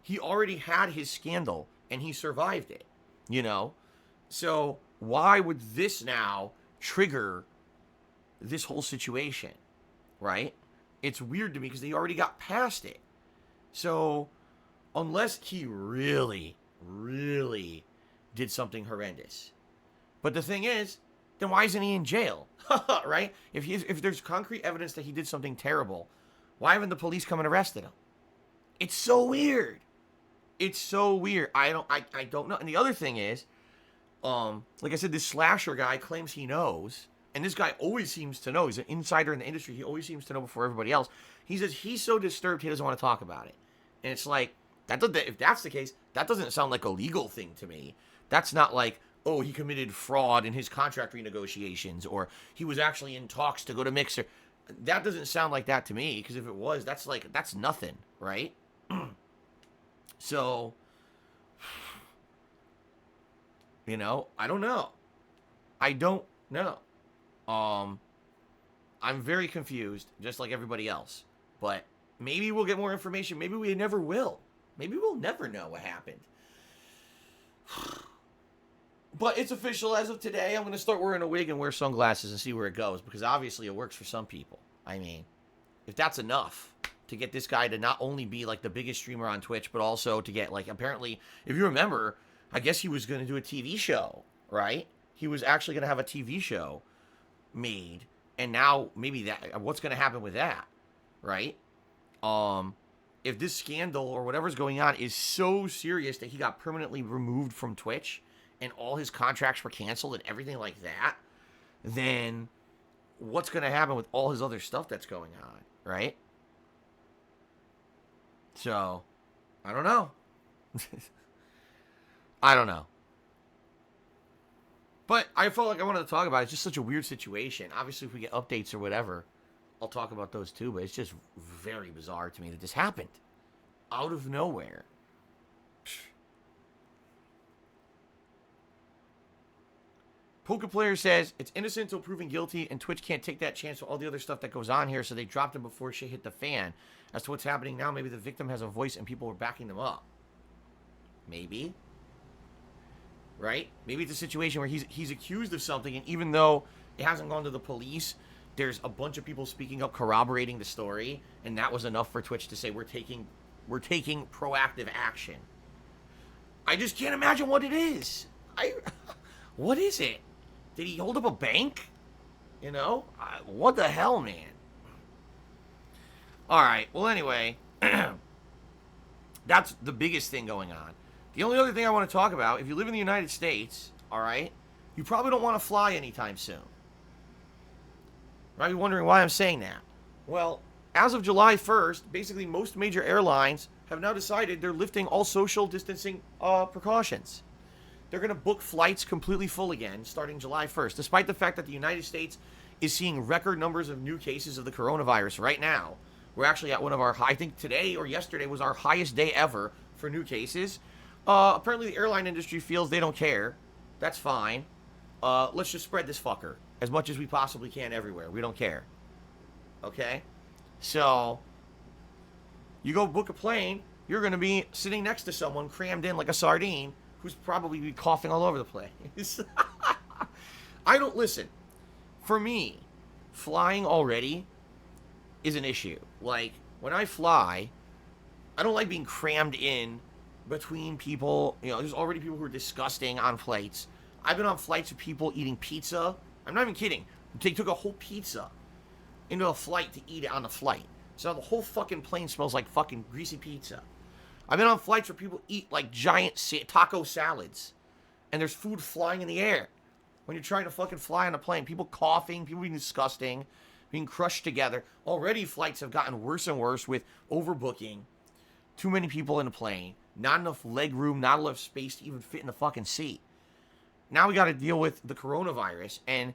Speaker 1: He already had his scandal, and he survived it, So why would this now trigger this whole situation, right? It's weird to me because they already got past it. So unless he really, really did something horrendous. But the thing is, then why isn't he in jail? Right? If there's concrete evidence that he did something terrible, why haven't the police come and arrested him? It's so weird. It's so weird. I don't know. And the other thing is, like I said, this slasher guy claims he knows, and this guy always seems to know. He's an insider in the industry. He always seems to know before everybody else. He says he's so disturbed he doesn't want to talk about it. And it's like, if that's the case, that doesn't sound like a legal thing to me. That's not like, oh, he committed fraud in his contract renegotiations, or he was actually in talks to go to Mixer. That doesn't sound like that to me, because if it was, that's nothing, right? So, I don't know. I don't know. I'm very confused, just like everybody else. But maybe we'll get more information. Maybe we never will. Maybe we'll never know what happened. But it's official as of today. I'm going to start wearing a wig and wear sunglasses and see where it goes, because obviously it works for some people. I mean, if that's enough to get this guy to not only be like the biggest streamer on Twitch, but also to get, like, apparently, if you remember, I guess he was going to do a TV show, right? He was actually going to have a TV show made, and now maybe what's going to happen with that, right? If this scandal or whatever's going on is so serious that he got permanently removed from Twitch and all his contracts were canceled and everything like that, then what's going to happen with all his other stuff that's going on, right? So, I don't know. I don't know. But I felt like I wanted to talk about it. It's just such a weird situation. Obviously, if we get updates or whatever, I'll talk about those too. But it's just very bizarre to me that this happened out of nowhere. Poker Player says, it's innocent until proven guilty, and Twitch can't take that chance with all the other stuff that goes on here, so they dropped him before shit hit the fan. As to what's happening now, maybe the victim has a voice and people are backing them up. Maybe. Right? Maybe it's a situation where he's accused of something, and even though it hasn't gone to the police, there's a bunch of people speaking up corroborating the story, and that was enough for Twitch to say, we're taking proactive action. I just can't imagine what it is. What is it? Did he hold up a bank? What the hell, man? Alright, well, anyway, that's the biggest thing going on. The only other thing I want to talk about, if you live in the United States, alright, you probably don't want to fly anytime soon. Right? You're wondering why I'm saying that. Well, as of July 1st, basically most major airlines have now decided they're lifting all social distancing precautions. They're going to book flights completely full again starting July 1st, despite the fact that the United States is seeing record numbers of new cases of the coronavirus right now. We're actually at one of our, I think today or yesterday was our highest day ever for new cases. Apparently the airline industry feels they don't care. That's fine. Let's just spread this fucker as much as we possibly can everywhere. We don't care. Okay? So, you go book a plane, you're going to be sitting next to someone crammed in like a sardine who's probably be coughing all over the place. Listen, for me, flying already is an issue. Like, when I fly, I don't like being crammed in between people. There's already people who are disgusting on flights. I've been on flights with people eating pizza. I'm not even kidding. They took a whole pizza into a flight to eat it on the flight. So the whole fucking plane smells like fucking greasy pizza. I've been on flights where people eat like giant taco salads, and there's food flying in the air when you're trying to fucking fly on a plane. People coughing, people being disgusting, being crushed together. Already flights have gotten worse and worse with overbooking, too many people in a plane, not enough leg room, not enough space to even fit in the fucking seat. Now we got to deal with the coronavirus, and,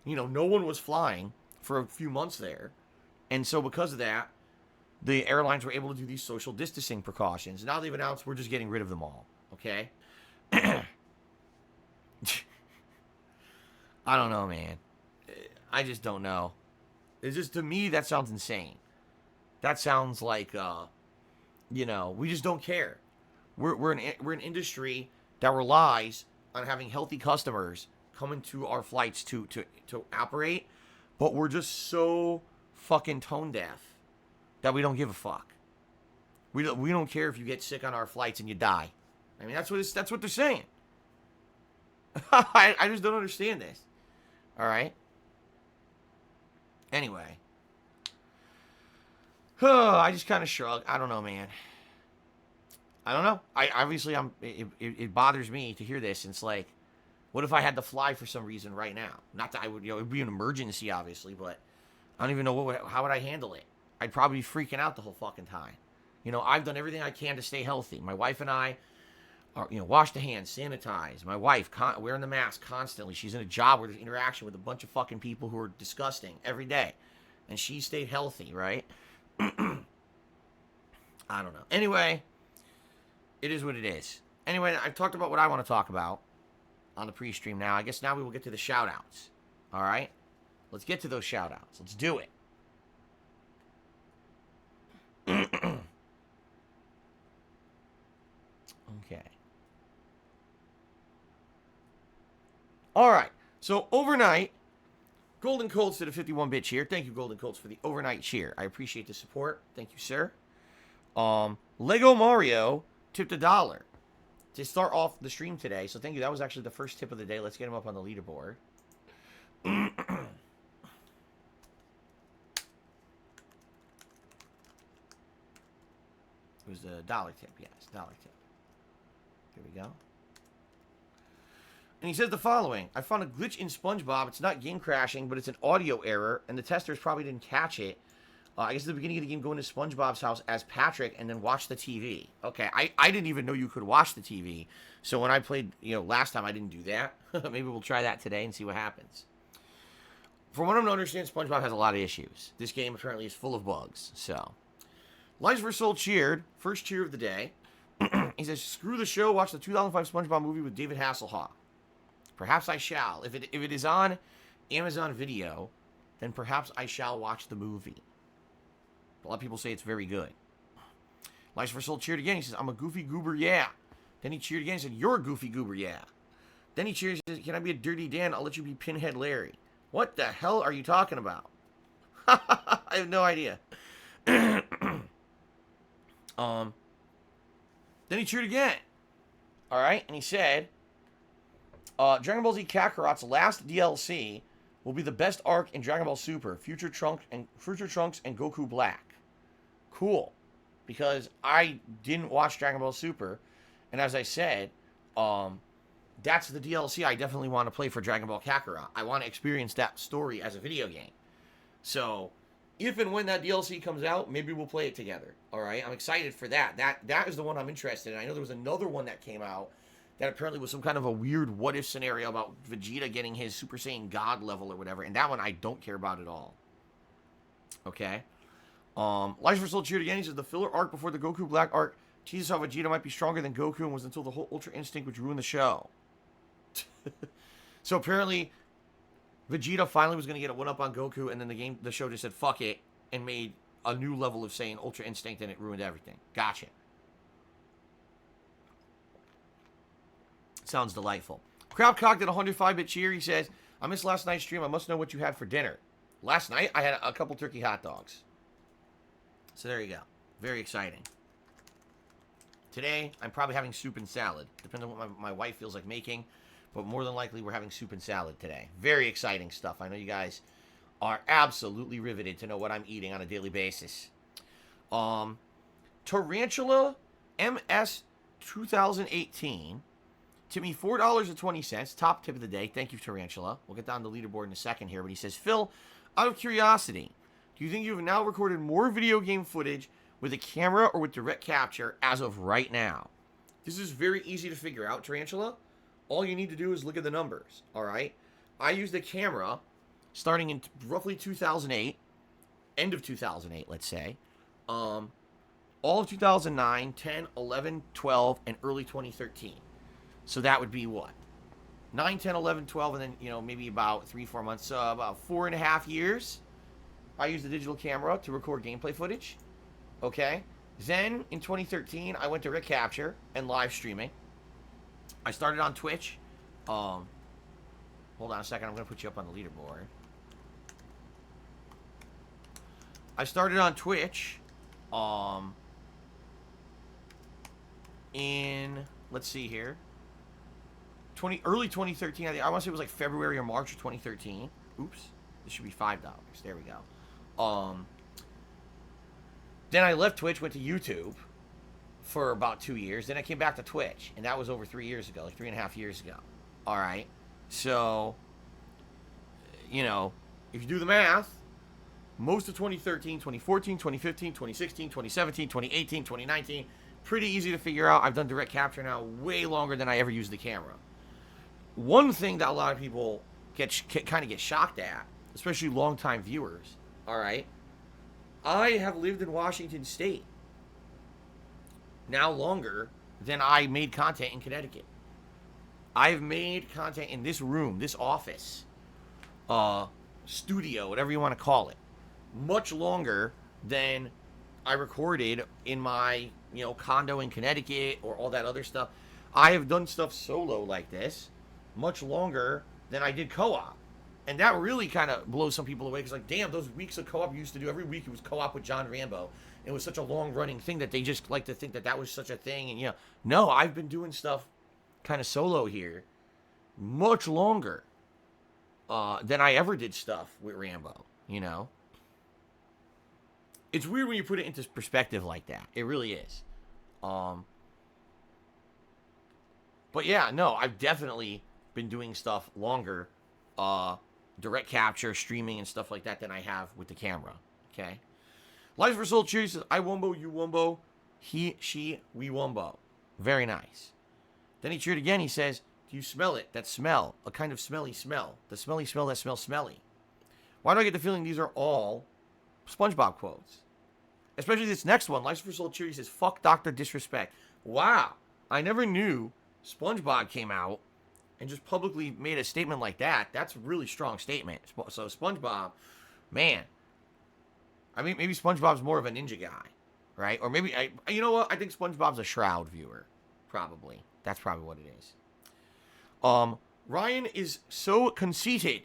Speaker 1: no one was flying for a few months there. And so because of that, the airlines were able to do these social distancing precautions. Now they've announced we're just getting rid of them all, okay? I don't know, man. I just don't know. It's just, to me, that sounds insane. That sounds like, we just don't care. We're an industry that relies on having healthy customers come into our flights to operate, but we're just so fucking tone deaf that we don't give a fuck. We don't care if you get sick on our flights and you die. I mean, that's what they're saying. I just don't understand this. All right. Anyway. I just kind of shrug. I don't know, man. I don't know. I obviously it bothers me to hear this. And it's like, what if I had to fly for some reason right now? Not that I would, it would be an emergency, obviously, but I don't even know how would I handle it. I'd probably be freaking out the whole fucking time. I've done everything I can to stay healthy. My wife and I are, wash the hands, sanitize. My wife wearing the mask constantly. She's in a job where there's interaction with a bunch of fucking people who are disgusting every day, and she stayed healthy, right? I don't know. Anyway, it is what it is. Anyway, I've talked about what I want to talk about on the pre-stream now. I guess now we will get to the shout-outs. All right? Let's get to those shout-outs. Let's do it. Okay. All right. So, overnight, Golden Colts did a 51-bit cheer. Thank you, Golden Colts, for the overnight cheer. I appreciate the support. Thank you, sir. Lego Mario tipped $1 to start off the stream today. So thank you. That was actually the first tip of the day. Let's get him up on the leaderboard. It was a $1 tip. Yes, $1 tip. Here we go. And he says the following. I found a glitch in SpongeBob. It's not game crashing, but it's an audio error, and the testers probably didn't catch it. I guess at the beginning of the game, go into SpongeBob's house as Patrick and then watch the TV. Okay, I didn't even know you could watch the TV. So when I played, last time, I didn't do that. Maybe we'll try that today and see what happens. From what I'm to understand, SpongeBob has a lot of issues. This game apparently is full of bugs. So, Lives for Soul cheered. First cheer of the day. He says, screw the show. Watch the 2005 SpongeBob movie with David Hasselhoff. Perhaps I shall. If it is on Amazon Video, then perhaps I shall watch the movie. A lot of people say it's very good. Lives for Soul cheered again. He says, I'm a goofy goober, yeah. Then he cheered again. He said, you're a goofy goober, yeah. Then he cheers. He says, can I be a Dirty Dan? I'll let you be Pinhead Larry. What the hell are you talking about? I have no idea. Then he cheered again. All right. And he said, Dragon Ball Z Kakarot's last DLC will be the best arc in Dragon Ball Super, Future Trunks and Goku Black. Cool. Because I didn't watch Dragon Ball Super, and as I said, that's the DLC I definitely want to play for Dragon Ball Kakarot. I want to experience that story as a video game. So, if and when that DLC comes out, maybe we'll play it together. All right? I'm excited for that. That is the one I'm interested in. I know there was another one that came out that apparently was some kind of a weird what-if scenario about Vegeta getting his Super Saiyan God level or whatever, and that one I don't care about at all. Okay? Lives for Soul cheered again. He says, the filler arc before the Goku Black arc teases how Vegeta might be stronger than Goku and was until the whole Ultra Instinct which ruined the show. So apparently, Vegeta finally was going to get a one-up on Goku, and then the show just said, fuck it, and made a new level of Saiyan Ultra Instinct, and it ruined everything. Gotcha. Sounds delightful. Crabcock did a 105-bit cheer. He says, I missed last night's stream. I must know what you had for dinner. Last night, I had a couple turkey hot dogs. So there you go. Very exciting. Today, I'm probably having soup and salad. Depending on what my wife feels like making. But more than likely, we're having soup and salad today. Very exciting stuff. I know you guys are absolutely riveted to know what I'm eating on a daily basis. Tarantula MS 2018 tipped me $4.20. Top tip of the day. Thank you, Tarantula. We'll get down the leaderboard in a second here. But he says, Phil, out of curiosity, do you think you've now recorded more video game footage with a camera or with direct capture as of right now? This is very easy to figure out, Tarantula. All you need to do is look at the numbers, all right? I used a camera starting in roughly 2008, end of 2008, let's say. All of 2009, 10, 11, 12, and early 2013. So that would be what? 9, 10, 11, 12, and then, maybe about 3-4 months, about 4.5 years. I used a digital camera to record gameplay footage. Okay? Then, in 2013, I went to direct capture and live streaming. I started on Twitch. Hold on a second. I'm going to put you up on the leaderboard. I started on Twitch. Let's see here. early 2013. I want to say it was like February or March of 2013. Oops, this should be $5. There we go. Then I left Twitch, went to YouTube for about 2 years. Then I came back to Twitch, and that was over 3 years ago, like 3.5 years ago. All right, so you know, if you do the math, most of 2013, 2014, 2015, 2016, 2017, 2018, 2019, pretty easy to figure out. I've done direct capture now way longer than I ever used the camera. One thing that a lot of people kind of get shocked at, especially longtime viewers, all right, I have lived in Washington State now longer than I made content in Connecticut. I've made content in this room, this office, studio, whatever you want to call it, much longer than I recorded in my, condo in Connecticut or all that other stuff. I have done stuff solo like this much longer than I did co-op. And that really kind of blows some people away, because like, damn, those weeks of co-op you used to do every week, it was co-op with John Rambo. It was such a long-running thing that they just like to think that was such a thing. And no, I've been doing stuff kind of solo here much longer than I ever did stuff with Rambo, It's weird when you put it into perspective like that. It really is. But yeah, no, I've definitely been doing stuff longer, direct capture, streaming, and stuff like that than I have with the camera. Okay? Life for Soul Cheers says, I wumbo, you wumbo, he, she, we wumbo. Very nice. Then he cheered again. He says, do you smell it? That smell. A kind of smelly smell. The smelly smell that smells smelly. Why do I get the feeling these are all SpongeBob quotes? Especially this next one. Life for Soul Cheers, he says, fuck DrDisrespect. Wow. I never knew SpongeBob came out and just publicly made a statement like that. That's a really strong statement. So SpongeBob, man. I mean, maybe SpongeBob's more of a ninja guy, right? Or maybe, you know what? I think SpongeBob's a Shroud viewer. Probably. That's probably what it is. Ryan is so conceited.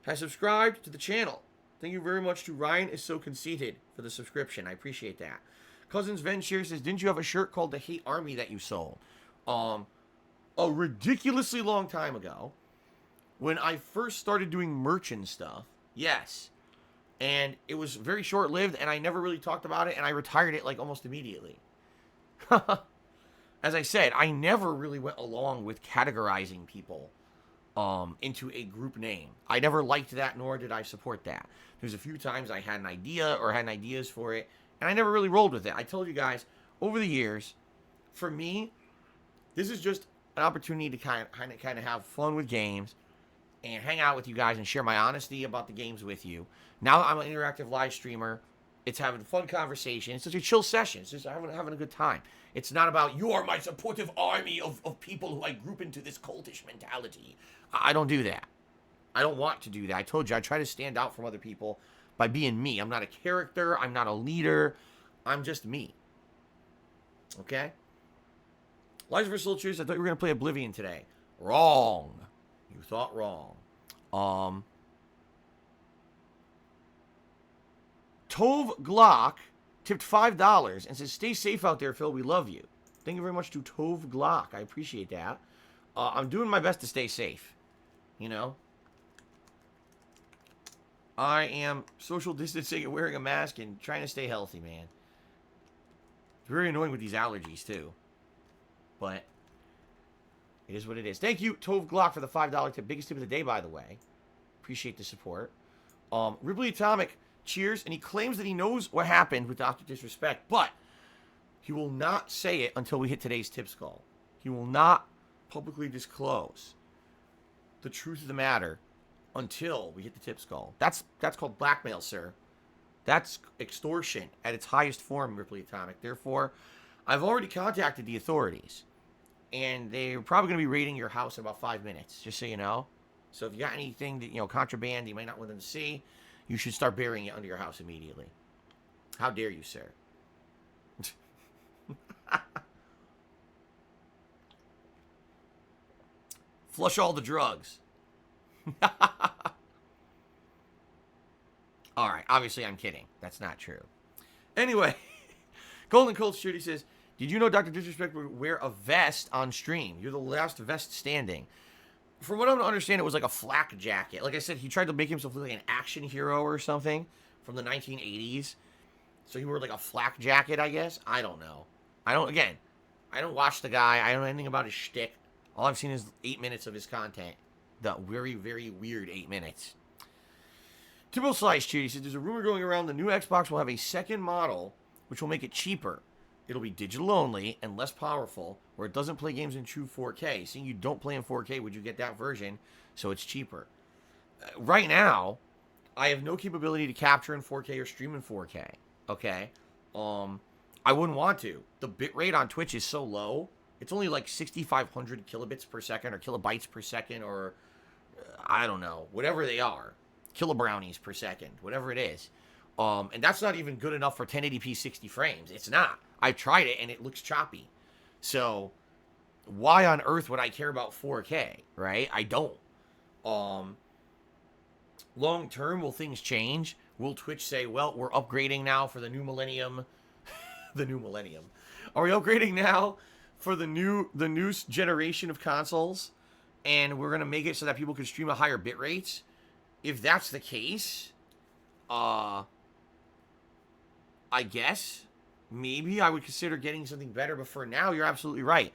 Speaker 1: Has subscribed to the channel. Thank you very much to Ryan is so conceited for the subscription. I appreciate that. Cousins Venture says, didn't you have a shirt called the Hate Army that you sold? A ridiculously long time ago, when I first started doing merch and stuff, yes. And it was very short-lived, and I never really talked about it, and I retired it like almost immediately. As I said, I never really went along with categorizing people into a group name. I never liked that, nor did I support that. There's a few times I had an idea or had ideas for it, and I never really rolled with it. I told you guys, over the years, for me, this is just an opportunity to kind of have fun with games and hang out with you guys and share my honesty about the games with you. Now I'm an interactive live streamer. It's having fun conversation. It's just a chill session. It's just having a good time. It's not about, you are my supportive army of people who I group into this cultish mentality. I don't do that. I don't want to do that. I told you, I try to stand out from other people by being me. I'm not a character. I'm not a leader. I'm just me. Okay? Lies for Soul Cheers, I thought you were going to play Oblivion today. Wrong. You thought wrong. Tove Glock tipped $5 and says, stay safe out there, Phil. We love you. Thank you very much to Tove Glock. I appreciate that. I'm doing my best to stay safe. I am social distancing and wearing a mask and trying to stay healthy, man. It's very annoying with these allergies, too. But it is what it is. Thank you, Tove Glock, for the $5 tip. Biggest tip of the day, by the way. Appreciate the support. Ripley Atomic cheers, and he claims that he knows what happened with DrDisrespect, but he will not say it until we hit today's tips call. He will not publicly disclose the truth of the matter until we hit the tips call. That's called blackmail, sir. That's extortion at its highest form, Ripley Atomic. Therefore, I've already contacted the authorities, and they're probably going to be raiding your house in about 5 minutes, just so you know. So if you got anything that, contraband you might not want them to see, you should start burying it under your house immediately. How dare you, sir? Flush all the drugs. All right, obviously I'm kidding. That's not true. Anyway, Golden Cold Shooty says, Did you know Dr. Disrespect would wear a vest on stream? You're the last vest standing. From what I understand, it was like a flak jacket. Like I said, he tried to make himself look like an action hero or something from the 1980s. So he wore like a flak jacket, I guess. I don't know. I don't watch the guy. I don't know anything about his shtick. All I've seen is 8 minutes of his content. The very, very weird 8 minutes. Tibble Slice Cheaty says, there's a rumor going around the new Xbox will have a second model, which will make it cheaper. It'll be digital only and less powerful, where it doesn't play games in true 4K. Seeing you don't play in 4K, would you get that version? So it's cheaper. Right now, I have no capability to capture in 4K or stream in 4K. Okay? I wouldn't want to. The bitrate on Twitch is so low. It's only like 6,500 kilobits per second or kilobytes per second or I don't know, whatever they are. Kilobrownies per second, whatever it is. And that's not even good enough for 1080p 60 frames. It's not. I've tried it and it looks choppy. So why on earth would I care about 4K, right? I don't. Long term, will things change? Will Twitch say, well, we're upgrading now for the new millennium? The new millennium. Are we upgrading now for the new generation of consoles? And we're going to make it so that people can stream at higher bit rates? If that's the case, I guess maybe I would consider getting something better. But for now, you're absolutely right.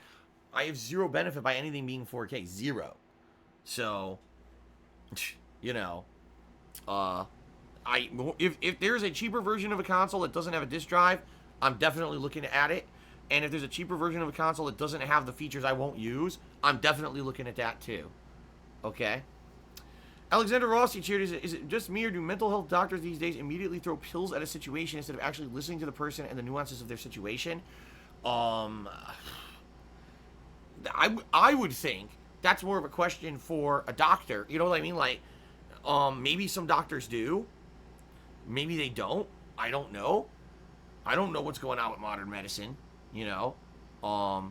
Speaker 1: I have zero benefit by anything being 4K. Zero. So, you know, if there's a cheaper version of a console that doesn't have a disk drive, I'm definitely looking at it. And if there's a cheaper version of a console that doesn't have the features I won't use, I'm definitely looking at that too. Okay? Alexander Rossi cheered, is it just me or do mental health doctors these days immediately throw pills at a situation instead of actually listening to the person and the nuances of their situation? I would think that's more of a question for a doctor. You know what I mean? Like, maybe some doctors do. Maybe they don't. I don't know. I don't know what's going on with modern medicine, you know. I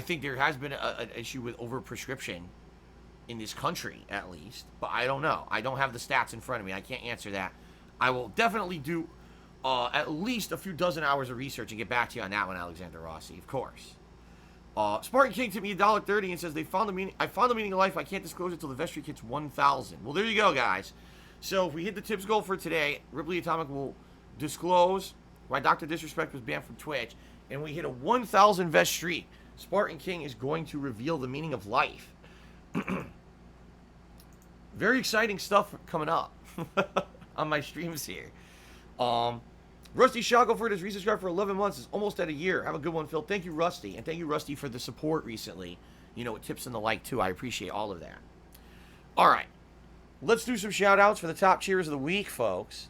Speaker 1: think there has been an issue with overprescription in this country, at least. But I don't know. I don't have the stats in front of me. I can't answer that. I will definitely do at least a few dozen hours of research and get back to you on that one, Alexander Rossi, of course. Spartan King tipped me $1.30 and says, I found the meaning of life. I can't disclose it till the vestry hits 1,000. Well, there you go, guys. So if we hit the tips goal for today, Ripley Atomic will disclose why Dr. Disrespect was banned from Twitch, and we hit a 1,000 vest streak. Spartan King is going to reveal the meaning of life. Very exciting stuff coming up on my streams here. Rusty Shackelford has resubscribed for 11 months. It's almost at a year. Have a good one, Phil. Thank you, Rusty. And thank you, Rusty, for the support recently. You know, with tips and the like, too. I appreciate all of that. All right. Let's do some shout-outs for the top cheers of the week, folks.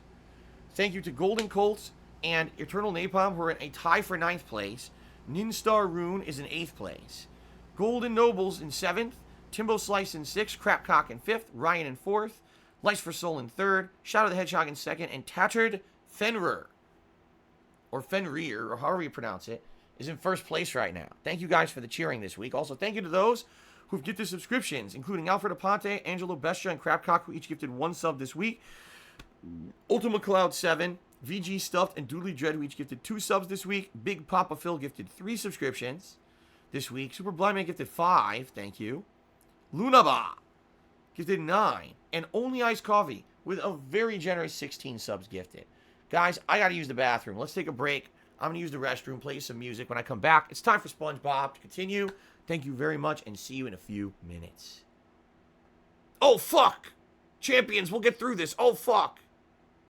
Speaker 1: Thank you to Golden Colts and Eternal Napalm, who are in a tie for 9th place. Ninstar Rune is in 8th place. Golden Nobles in 7th. Timbo Slice in 6th. Crapcock in 5th. Ryan in 4th. Lice for Soul in 3rd. Shadow the Hedgehog in 2nd. And Tattered Fenrir, or Fenrir, or however you pronounce it, is in 1st place right now. Thank you guys for the cheering this week. Also, thank you to those who've gifted subscriptions, including Alfred Aponte, Angelo Bestia, and Crapcock, who each gifted 1 sub this week. Ultima Cloud 7, VG Stuffed, and Doodly Dread, who each gifted 2 subs this week. Big Papa Phil gifted 3 subscriptions this week. Super Blind Man gifted 5, thank you. Lunaba gifted 9. And Only Iced Coffee with a very generous 16 subs gifted. Guys, I gotta use the bathroom. Let's take a break. I'm gonna use the restroom, play some music. When I come back, it's time for SpongeBob to continue. Thank you very much, and see you in a few minutes. Oh, fuck! Champions, we'll get through this. Oh, fuck!